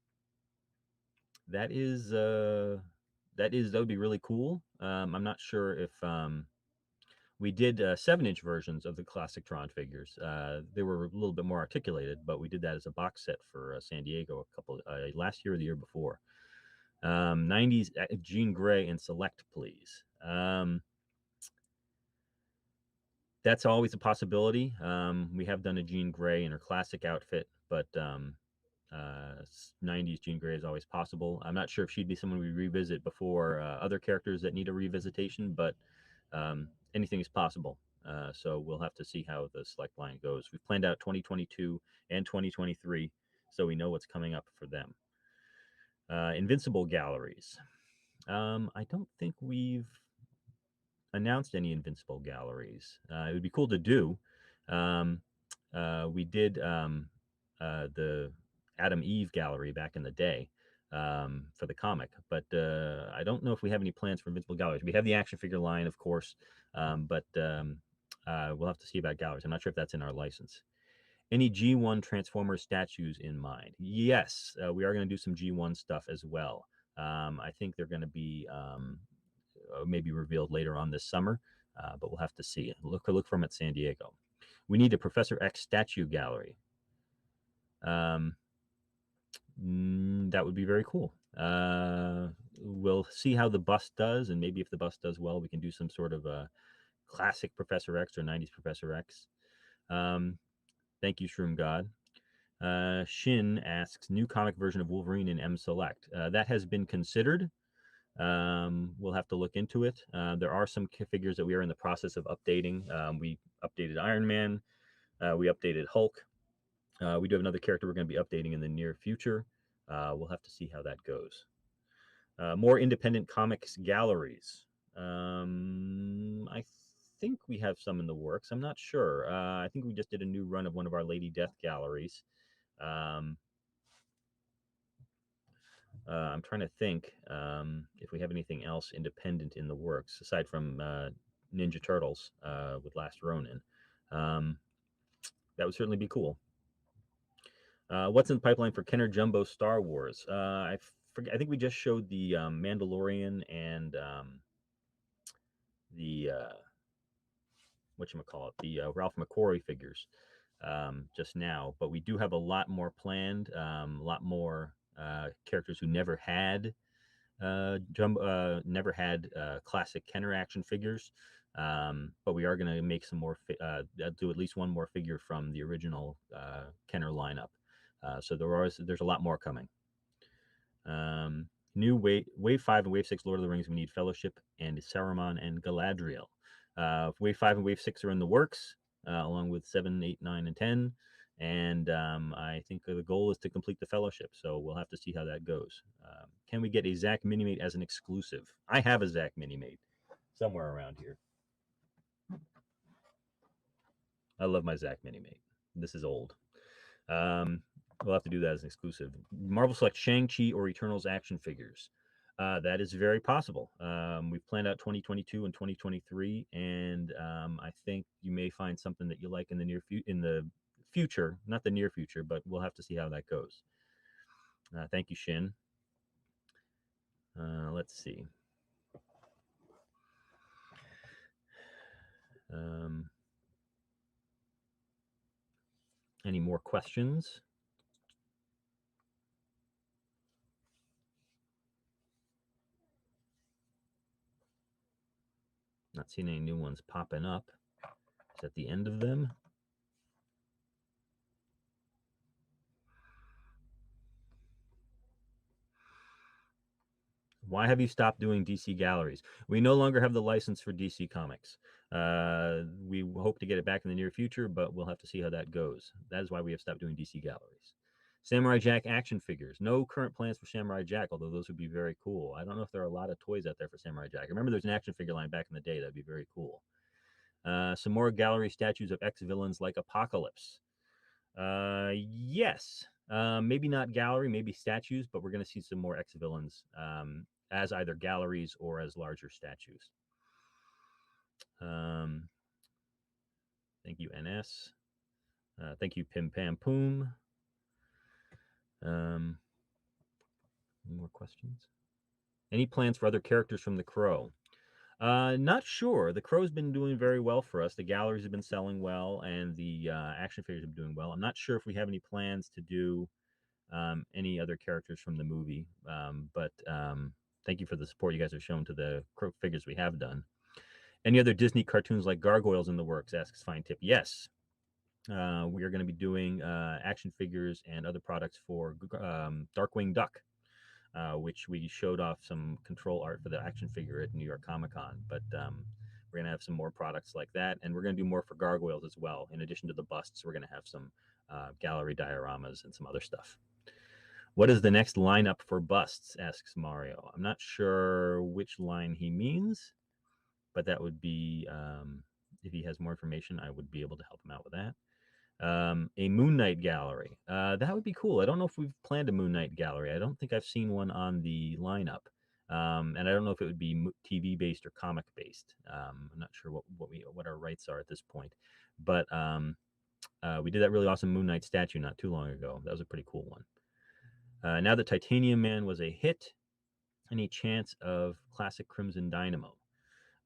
Speaker 1: would be really cool. I'm not sure if we did 7-inch versions of the classic Tron figures. They were a little bit more articulated, but we did that as a box set for San Diego last year or the year before. 90s Jean Grey and Select, please. That's always a possibility. We have done a Jean Grey in her classic outfit, but 90s Jean Grey is always possible. I'm not sure if she'd be someone we revisit before other characters that need a revisitation, but anything is possible. So we'll have to see how the Select line goes. We've planned out 2022 and 2023, so we know what's coming up for them. Invincible galleries. I don't think we've announced any Invincible galleries. It would be cool to do. We did the Adam Eve gallery back in the day for the comic, but I don't know if we have any plans for Invincible galleries. We have the action figure line, of course, but we'll have to see about galleries. I'm not sure if that's in our license. Any G1 Transformers statues in mind? Yes, we are going to do some G1 stuff as well. I think they're going to be maybe revealed later on this summer, but we'll have to see. Look for them at San Diego. We need a Professor X statue gallery. That would be very cool. We'll see how the bust does, and maybe if the bust does well, we can do some sort of a classic Professor X or 90s Professor X. Thank you, Shroom God. Shin asks, new comic version of Wolverine in M Select. That has been considered. We'll have to look into it. There are some figures that we are in the process of updating. We updated Iron Man. We updated Hulk. We do have another character we're going to be updating in the near future. We'll have to see how that goes. More independent comics galleries. I think we have some in the works. I'm not sure. I think we just did a new run of one of our Lady Death galleries. I'm trying to think if we have anything else independent in the works aside from Ninja Turtles with Last Ronin. That would certainly be cool. What's in the pipeline for Kenner Jumbo Star Wars? I think we just showed the Mandalorian and the whatchamacallit, the Ralph McQuarrie figures just now, but we do have a lot more planned, a lot more characters who never had classic Kenner action figures, but we are going to make some more do at least one more figure from the original Kenner lineup. So there's a lot more coming. New Wave 5 and Wave 6 Lord of the Rings, we need Fellowship and Saruman and Galadriel. Wave 5 and Wave 6 are in the works, along with 7, 8, 9, and 10. And I think the goal is to complete the Fellowship, so we'll have to see how that goes. Can we get a Zach Minimate as an exclusive? I have a Zach Minimate somewhere around here. I love my Zach Minimate. This is old. We'll have to do that as an exclusive. Marvel Select Shang-Chi or Eternals action figures. That is very possible. We've planned out 2022 and 2023, and I think you may find something that you like in the future. Not the near future, but we'll have to see how that goes. Thank you, Shin. Let's see. Any more questions? Not seeing any new ones popping up. Is that the end of them? Why have you stopped doing DC galleries? We no longer have the license for DC Comics. We hope to get it back in the near future, but we'll have to see how that goes. That is why we have stopped doing DC galleries. Samurai Jack action figures. No current plans for Samurai Jack, although those would be very cool. I don't know if there are a lot of toys out there for Samurai Jack. I remember there's an action figure line back in the day. That'd be very cool. Some more gallery statues of ex-villains like Apocalypse. Yes. Maybe not gallery, maybe statues, but we're going to see some more ex-villains as either galleries or as larger statues. Thank you, NS. Thank you, Pim Pam Poom. Any more questions? Any plans for other characters from The Crow? Not sure. The Crow's been doing very well for us. The galleries have been selling well, and the action figures have been doing well. I'm not sure if we have any plans to do any other characters from the movie, but thank you for the support you guys have shown to the Crow figures we have done. Any other Disney cartoons like Gargoyles in the works? Asks Fine Tip. Yes. We are going to be doing action figures and other products for Darkwing Duck, which we showed off some control art for the action figure at New York Comic Con. But we're going to have some more products like that, and we're going to do more for Gargoyles as well. In addition to the busts, we're going to have some gallery dioramas and some other stuff. What is the next lineup for busts? Asks Mario. I'm not sure which line he means, but that would be, if he has more information, I would be able to help him out with that. A Moon Knight gallery. That would be cool. I don't know if we've planned a Moon Knight gallery. I don't think I've seen one on the lineup. And I don't know if it would be TV based or comic based. I'm not sure what our rights are at this point. But we did that really awesome Moon Knight statue not too long ago. That was a pretty cool one. Now that Titanium Man was a hit, any chance of classic Crimson Dynamo?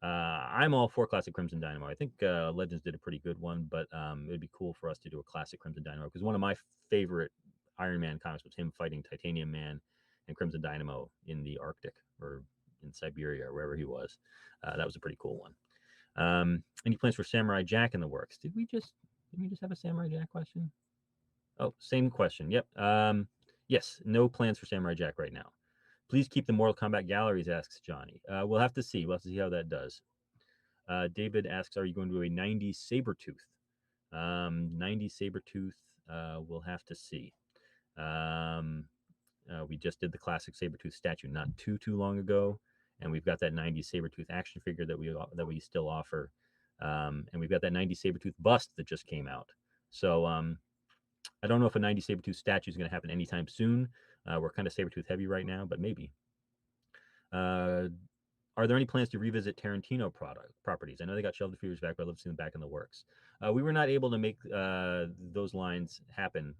Speaker 1: I'm all for Classic Crimson Dynamo. I think Legends did a pretty good one, but it'd be cool for us to do a Classic Crimson Dynamo because one of my favorite Iron Man comics was him fighting Titanium Man and Crimson Dynamo in the Arctic or in Siberia or wherever he was. That was a pretty cool one. Any plans for Samurai Jack in the works? Did we just have a Samurai Jack question? Oh, same question. Yep. Yes, no plans for Samurai Jack right now. Please keep the Mortal Kombat galleries, asks Johnny. We'll have to see. We'll have to see how that does. David asks, are you going to do a 90s Sabretooth? 90s Sabretooth, we'll have to see. We just did the classic Sabretooth statue not too long ago, and we've got that 90s Sabretooth action figure that we still offer. And we've got that 90s Sabretooth bust that just came out. So I don't know if a 90s Sabretooth statue is going to happen anytime soon. We're kind of Sabretooth heavy right now, but maybe. Are there any plans to revisit Tarantino properties? I know they got shelved a few years back, but I'd love to see them back in the works. We were not able to make those lines happen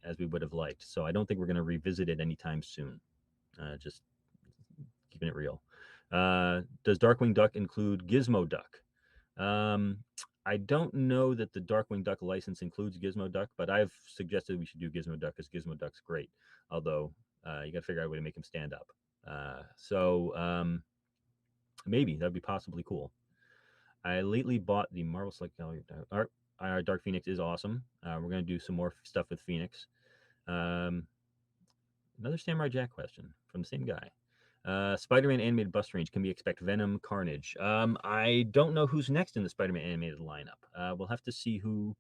Speaker 1: as we would have liked, so I don't think we're going to revisit it anytime soon. Just keeping it real. Does Darkwing Duck include Gizmo Duck? I don't know that the Darkwing Duck license includes Gizmo Duck, but I've suggested we should do Gizmo Duck because Gizmo Duck's great. Although you got to figure out a way to make him stand up. Maybe that'd be possibly cool. I lately bought the Marvel Select Gallery art. Dark Phoenix is awesome. We're going to do some more stuff with Phoenix. Another Samurai Jack question from the same guy. Spider-Man animated bus range. Can we expect Venom, Carnage? I don't know who's next in the Spider-Man animated lineup. We'll have to see who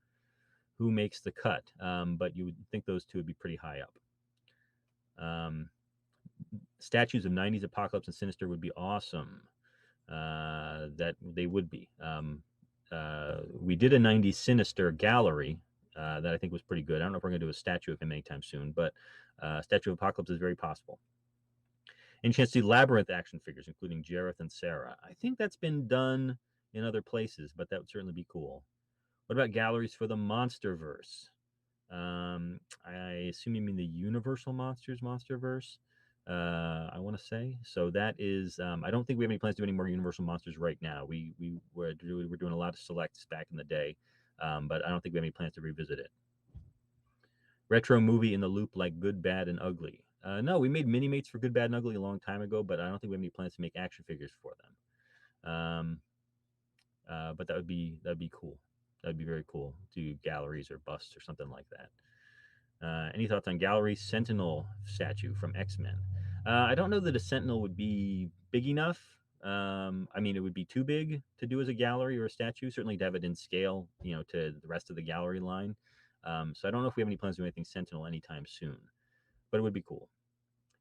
Speaker 1: makes the cut. But you would think those two would be pretty high up. Statues of 90s Apocalypse and Sinister would be awesome. That they would be. We did a 90s Sinister gallery that I think was pretty good. I don't know if we're going to do a statue of him anytime soon, but Statue of Apocalypse is very possible. Any chance to see Labyrinth action figures, including Jareth and Sarah? I think that's been done in other places, but that would certainly be cool. What about galleries for the Monsterverse? I assume you mean the Universal Monsters Monsterverse. I want to say so. That is, I don't think we have any plans to do any more Universal Monsters right now. We're doing a lot of selects back in the day, but I don't think we have any plans to revisit it. Retro movie in the loop like Good, Bad, and Ugly. No, we made mini mates for Good, Bad, and Ugly a long time ago, but I don't think we have any plans to make action figures for them. But that would be cool. That'd be very cool. Do galleries or busts or something like that. Any thoughts on Gallery Sentinel statue from X-Men? I don't know that a Sentinel would be big enough. I mean, it would be too big to do as a gallery or a statue. Certainly to have it in scale, to the rest of the gallery line. So I don't know if we have any plans to do anything Sentinel anytime soon, but it would be cool.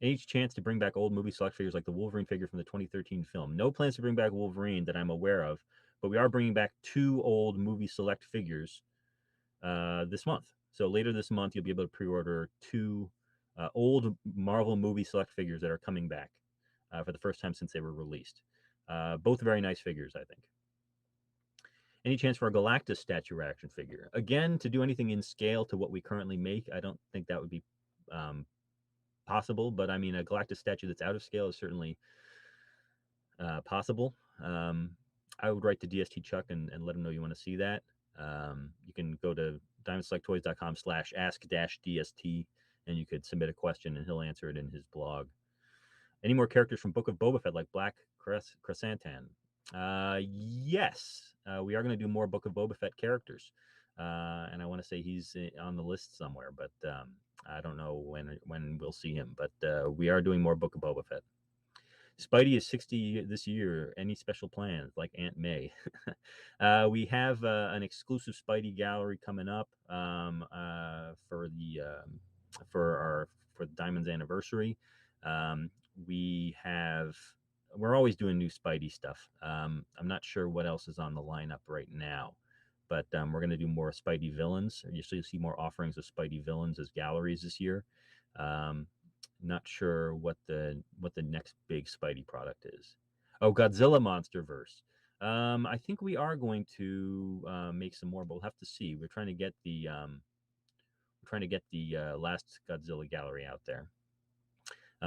Speaker 1: Any chance to bring back old movie select figures like the Wolverine figure from the 2013 film? No plans to bring back Wolverine that I'm aware of, but we are bringing back 2 old movie select figures this month. So later this month, you'll be able to pre-order 2 old Marvel movie select figures that are coming back for the first time since they were released. Both very nice figures, I think. Any chance for a Galactus statue action figure? Again, to do anything in scale to what we currently make, I don't think that would be possible. But I mean, a Galactus statue that's out of scale is certainly possible. I would write to DST Chuck and let him know you want to see that. You can go to diamondselecttoys.com/ask-DST and you could submit a question and he'll answer it in his blog. Any more characters from Book of Boba Fett like Black Chrysanthemum? Yes, we are going to do more Book of Boba Fett characters, and I want to say he's on the list somewhere, but I don't know when we'll see him. But we are doing more Book of Boba Fett. Spidey is 60 this year. Any special plans like Aunt May? We have an exclusive Spidey gallery coming up for the Diamond's anniversary. We're always doing new Spidey stuff. I'm not sure what else is on the lineup right now, but we're going to do more Spidey villains. You'll see more offerings of Spidey villains as galleries this year. Not sure what the next big Spidey product is. Oh, Godzilla Monsterverse. I think we are going to make some more, but we'll have to see. We're trying to get the last Godzilla gallery out there.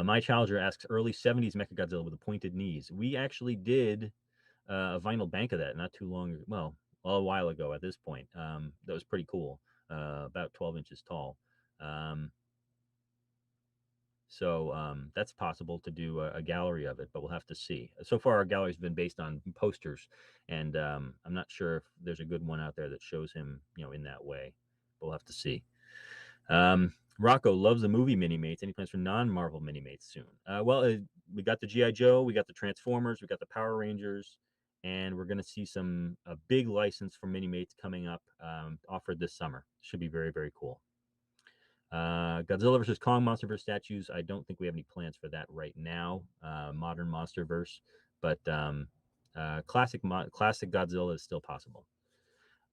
Speaker 1: My Challenger asks, early 70s Mechagodzilla with the pointed knees. We actually did a vinyl bank of that not too long, well, a while ago at this point. That was pretty cool, about 12 inches tall. Um, so that's possible to do a gallery of it, but we'll have to see. So far, our gallery's been based on posters, and I'm not sure if there's a good one out there that shows him, in that way. But we'll have to see. Rocco loves the movie mini mates. Any plans for non-Marvel mini mates soon? We got the GI Joe, we got the Transformers, we got the Power Rangers, and we're going to see a big license for mini mates coming up, offered this summer. Should be very, very cool. Godzilla versus Kong MonsterVerse statues. I don't think we have any plans for that right now. Modern MonsterVerse, but classic Godzilla is still possible.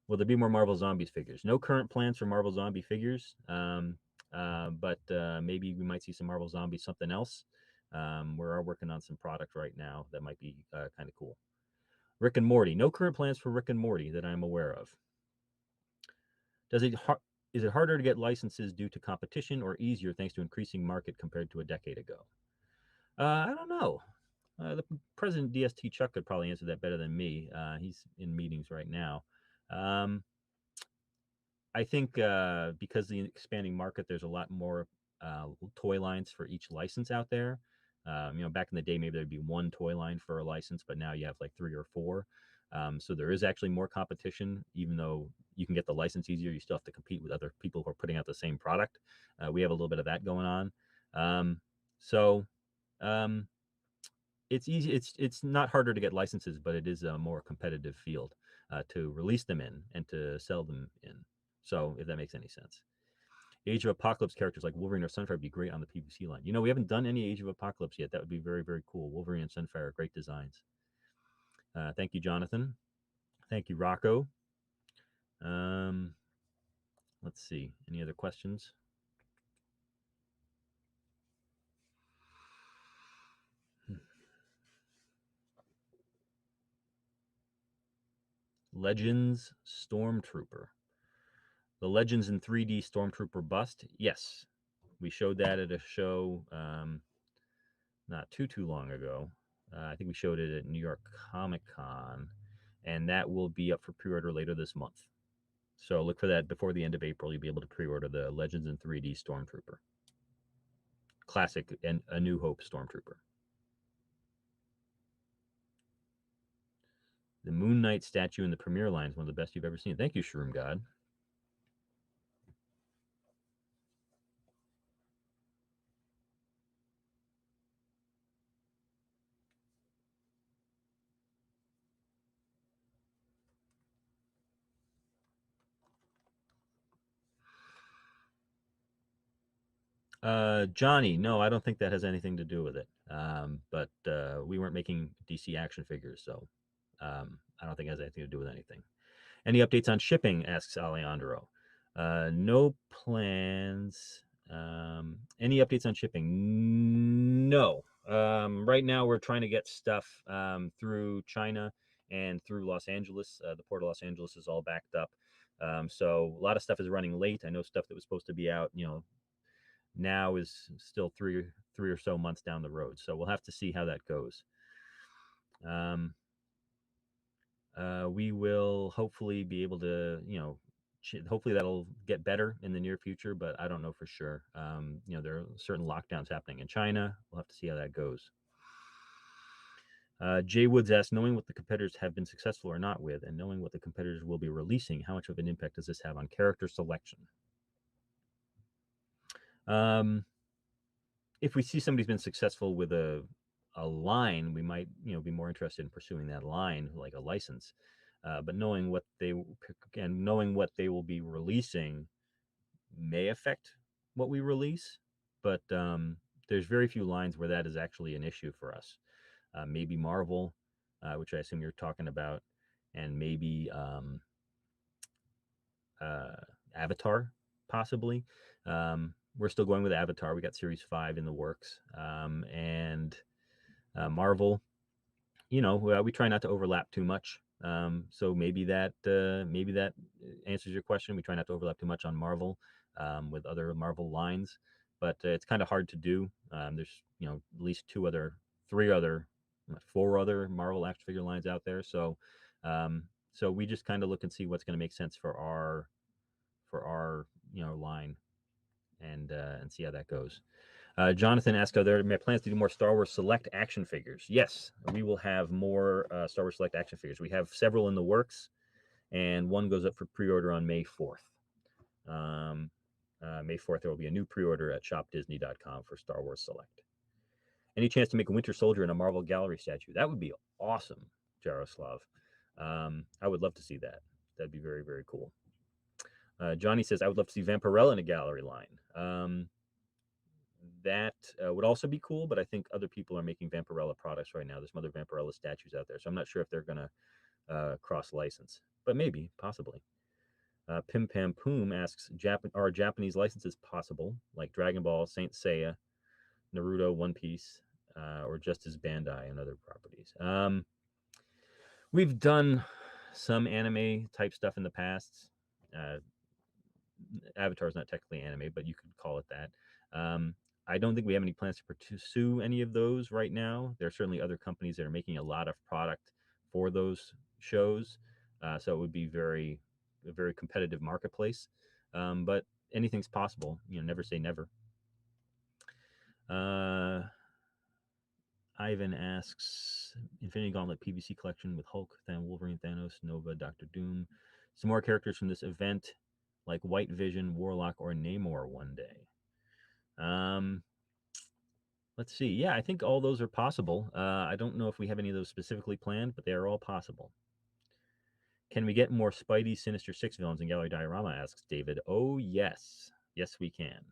Speaker 1: Will there be more Marvel Zombies figures? No current plans for Marvel Zombie figures, but maybe we might see some Marvel Zombies something else. We are working on some product right now that might be kind of cool. Rick and Morty. No current plans for Rick and Morty that I'm aware of. Is it harder to get licenses due to competition or easier thanks to increasing market compared to a decade ago? I don't know. The president DST Chuck could probably answer that better than me. He's in meetings right now. I think because the expanding market, there's a lot more toy lines for each license out there. Back in the day, maybe there'd be one toy line for a license, but now you have like 3 or 4. So there is actually more competition, even though you can get the license easier. You still have to compete with other people who are putting out the same product. We have a little bit of that going on. It's easy. It's not harder to get licenses, but it is a more competitive field to release them in and to sell them in. So if that makes any sense. Age of Apocalypse characters like Wolverine or Sunfire would be great on the PVC line. We haven't done any Age of Apocalypse yet. That would be very, very cool. Wolverine and Sunfire are great designs. Thank you, Jonathan. Thank you, Rocco. Let's see. Any other questions? Legends Stormtrooper. The Legends in 3D Stormtrooper bust. Yes, we showed that at a show not too long ago. I think we showed it at New York Comic Con, and that will be up for pre-order later this month. So look for that before the end of April. You'll be able to pre-order the Legends in 3D Stormtrooper. Classic and A New Hope Stormtrooper. The Moon Knight statue in the premiere line is one of the best you've ever seen. Thank you, Shroom God. Johnny, no, I don't think that has anything to do with it. But we weren't making DC action figures, so I don't think it has anything to do with anything. Any updates on shipping? Asks Alejandro. No plans. Any updates on shipping? No. Right now, we're trying to get stuff through China and through Los Angeles. The port of Los Angeles is all backed up. So a lot of stuff is running late. I know stuff that was supposed to be out, now is still three or so months down the road. So we'll have to see how that goes. We will hopefully be able to, hopefully that'll get better in the near future, but I don't know for sure. There are certain lockdowns happening in China. We'll have to see how that goes. Jay Woods asks, knowing what the competitors have been successful or not with, and knowing what the competitors will be releasing, how much of an impact does this have on character selection? If we see somebody's been successful with a line, we might be more interested in pursuing that line, like a license. But knowing what they will be releasing may affect what we release. But there's very few lines where that is actually an issue for us. Maybe Marvel, which I assume you're talking about, and maybe Avatar, possibly. We're still going with Avatar. We got Series 5 in the works. And Marvel, we try not to overlap too much. So maybe that answers your question. We try not to overlap too much on Marvel with other Marvel lines, but it's kind of hard to do. There's at least 3 other 4 other Marvel action figure lines out there. So so we just kind of look and see what's going to make sense for our line, and see how that goes. Jonathan asked, are there plans to do more Star Wars Select action figures? Yes, we will have more Star Wars Select action figures. We have several in the works, and one goes up for pre-order on May 4th. May 4th, there will be a new pre-order at shopdisney.com for Star Wars Select. Any chance to make a Winter Soldier in a Marvel Gallery statue? That would be awesome, Jaroslav. I would love to see that. That'd be very, very cool. Johnny says, I would love to see Vampirella in a gallery line. That would also be cool, but I think other people are making Vampirella products right now. There's some other Vampirella statues out there, so I'm not sure if they're going to cross-license, but maybe, possibly. Pim Pam Poom asks, are Japanese licenses possible, like Dragon Ball, Saint Seiya, Naruto, One Piece, or just as Bandai and other properties? We've done some anime type stuff in the past. Avatar is not technically anime, but you could call it that. I don't think we have any plans to pursue any of those right now. There are certainly other companies that are making a lot of product for those shows, so it would be a very competitive marketplace. But anything's possible. Never say never. Ivan asks, Infinity Gauntlet PVC collection with Hulk, Wolverine, Thanos, Nova, Doctor Doom. Some more characters from this event, like White Vision, Warlock, or Namor one day. Let's see. Yeah, I think all those are possible. I don't know if we have any of those specifically planned, but they are all possible. Can we get more Spidey Sinister Six villains in Gallery Diorama, asks David. Oh, yes. Yes, we can.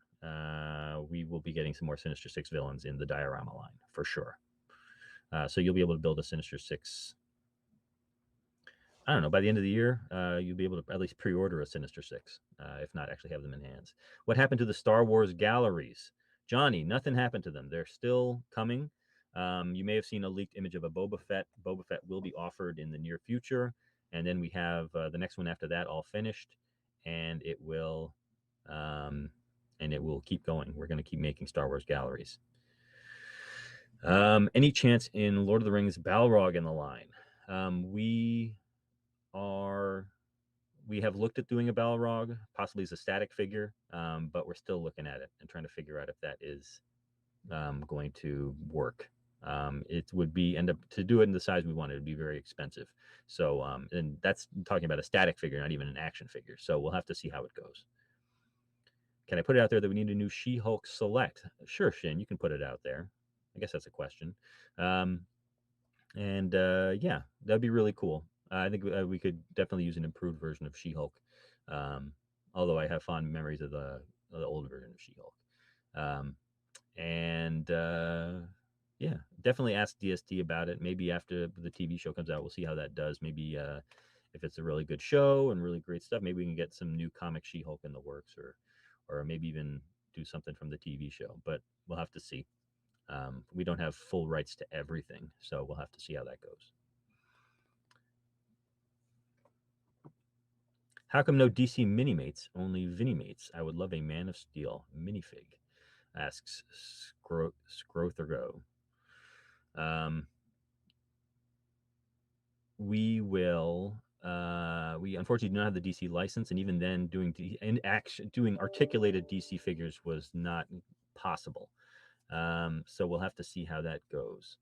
Speaker 1: We will be getting some more Sinister Six villains in the Diorama line, for sure. So you'll be able to build a Sinister Six. I don't know, by the end of the year, you'll be able to at least pre-order a Sinister Six, if not actually have them in hands. What happened to the Star Wars galleries? Johnny, nothing happened to them. They're still coming. You may have seen a leaked image of a Boba Fett. Boba Fett will be offered in the near future. And then we have the next one after that all finished. And it will keep going. We're going to keep making Star Wars galleries. Any chance in Lord of the Rings Balrog in the line? We have looked at doing a Balrog, possibly as a static figure, but we're still looking at it and trying to figure out if that is going to work. It would end up to do it in the size we want. It would be very expensive. So, and that's talking about a static figure, not even an action figure. So we'll have to see how it goes. Can I put it out there that we need a new She-Hulk Select? Sure, Shin, you can put it out there. I guess that's a question. Yeah, that'd be really cool. I think we could definitely use an improved version of She-Hulk. Although I have fond memories of the old version of She-Hulk. Yeah, definitely ask DST about it. Maybe after the TV show comes out, we'll see how that does. Maybe if it's a really good show and really great stuff, maybe we can get some new comic She-Hulk in the works, or maybe even do something from the TV show. But we'll have to see. We don't have full rights to everything, so we'll have to see how that goes. How come no DC Minimates, only Vinimates? I would love a Man of Steel minifig, asks Scrothergo. We unfortunately do not have the DC license, and even then doing articulated DC figures was not possible. So we'll have to see how that goes.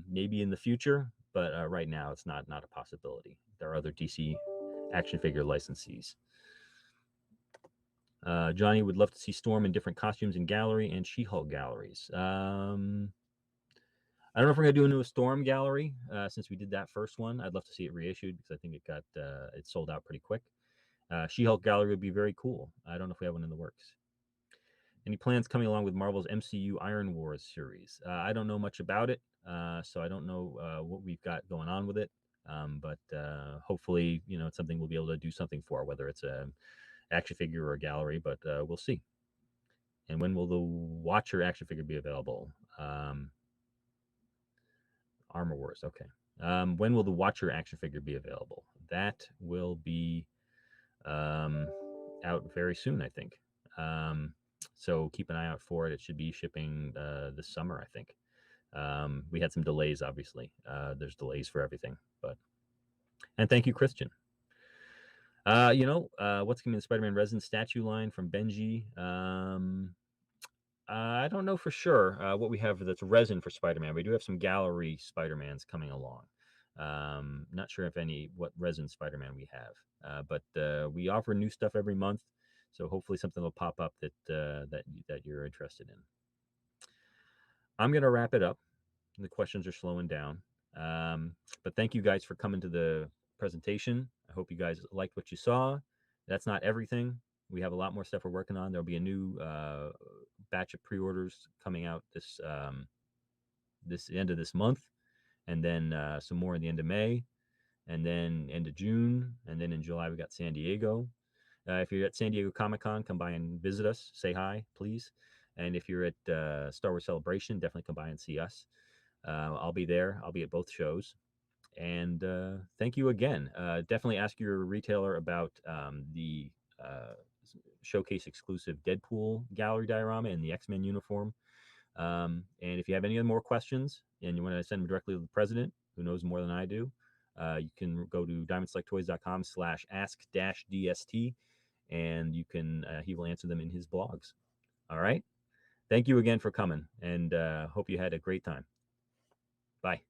Speaker 1: Maybe in the future, but right now it's not a possibility. There are other DC action figure licensees. Johnny would love to see Storm in different costumes in gallery and She-Hulk galleries. I don't know if we're gonna do a new Storm gallery since we did that first one. I'd love to see it reissued because I think it sold out pretty quick. She-Hulk gallery would be very cool. I don't know if we have one in the works. Any plans coming along with Marvel's MCU Iron Wars series? I don't know much about it, so I don't know what we've got going on with it. But hopefully, it's something we'll be able to do something for, whether it's an action figure or a gallery. But we'll see. And when will the Watcher action figure be available? Armor Wars. Okay. When will the Watcher action figure be available? That will be out very soon, I think. So keep an eye out for it. It should be shipping this summer, I think. We had some delays, obviously. There's delays for everything, and thank you, Christian. What's coming in the Spider-Man resin statue line from Benji? I don't know for sure what we have that's resin for Spider-Man. We do have some gallery Spider-Mans coming along. Not sure what resin Spider-Man we have, but we offer new stuff every month, so hopefully something will pop up that you're interested in. I'm gonna wrap it up. The questions are slowing down, but thank you guys for coming to the presentation. I hope you guys liked what you saw. That's not everything. We have a lot more stuff we're working on. There'll be a new batch of pre-orders coming out this end of this month, and then some more in the end of May, and then end of June, and then in July we got San Diego. If you're at San Diego Comic-Con, come by and visit us. Say hi, please. And if you're at Star Wars Celebration, definitely come by and see us. I'll be there. I'll be at both shows. And thank you again. Definitely ask your retailer about the showcase exclusive Deadpool gallery diorama in the X-Men uniform. And if you have any more questions and you want to send them directly to the president, who knows more than I do, you can go to diamondselecttoys.com/ask-dst, and he will answer them in his blogs. All right. Thank you again for coming, and hope you had a great time. Bye.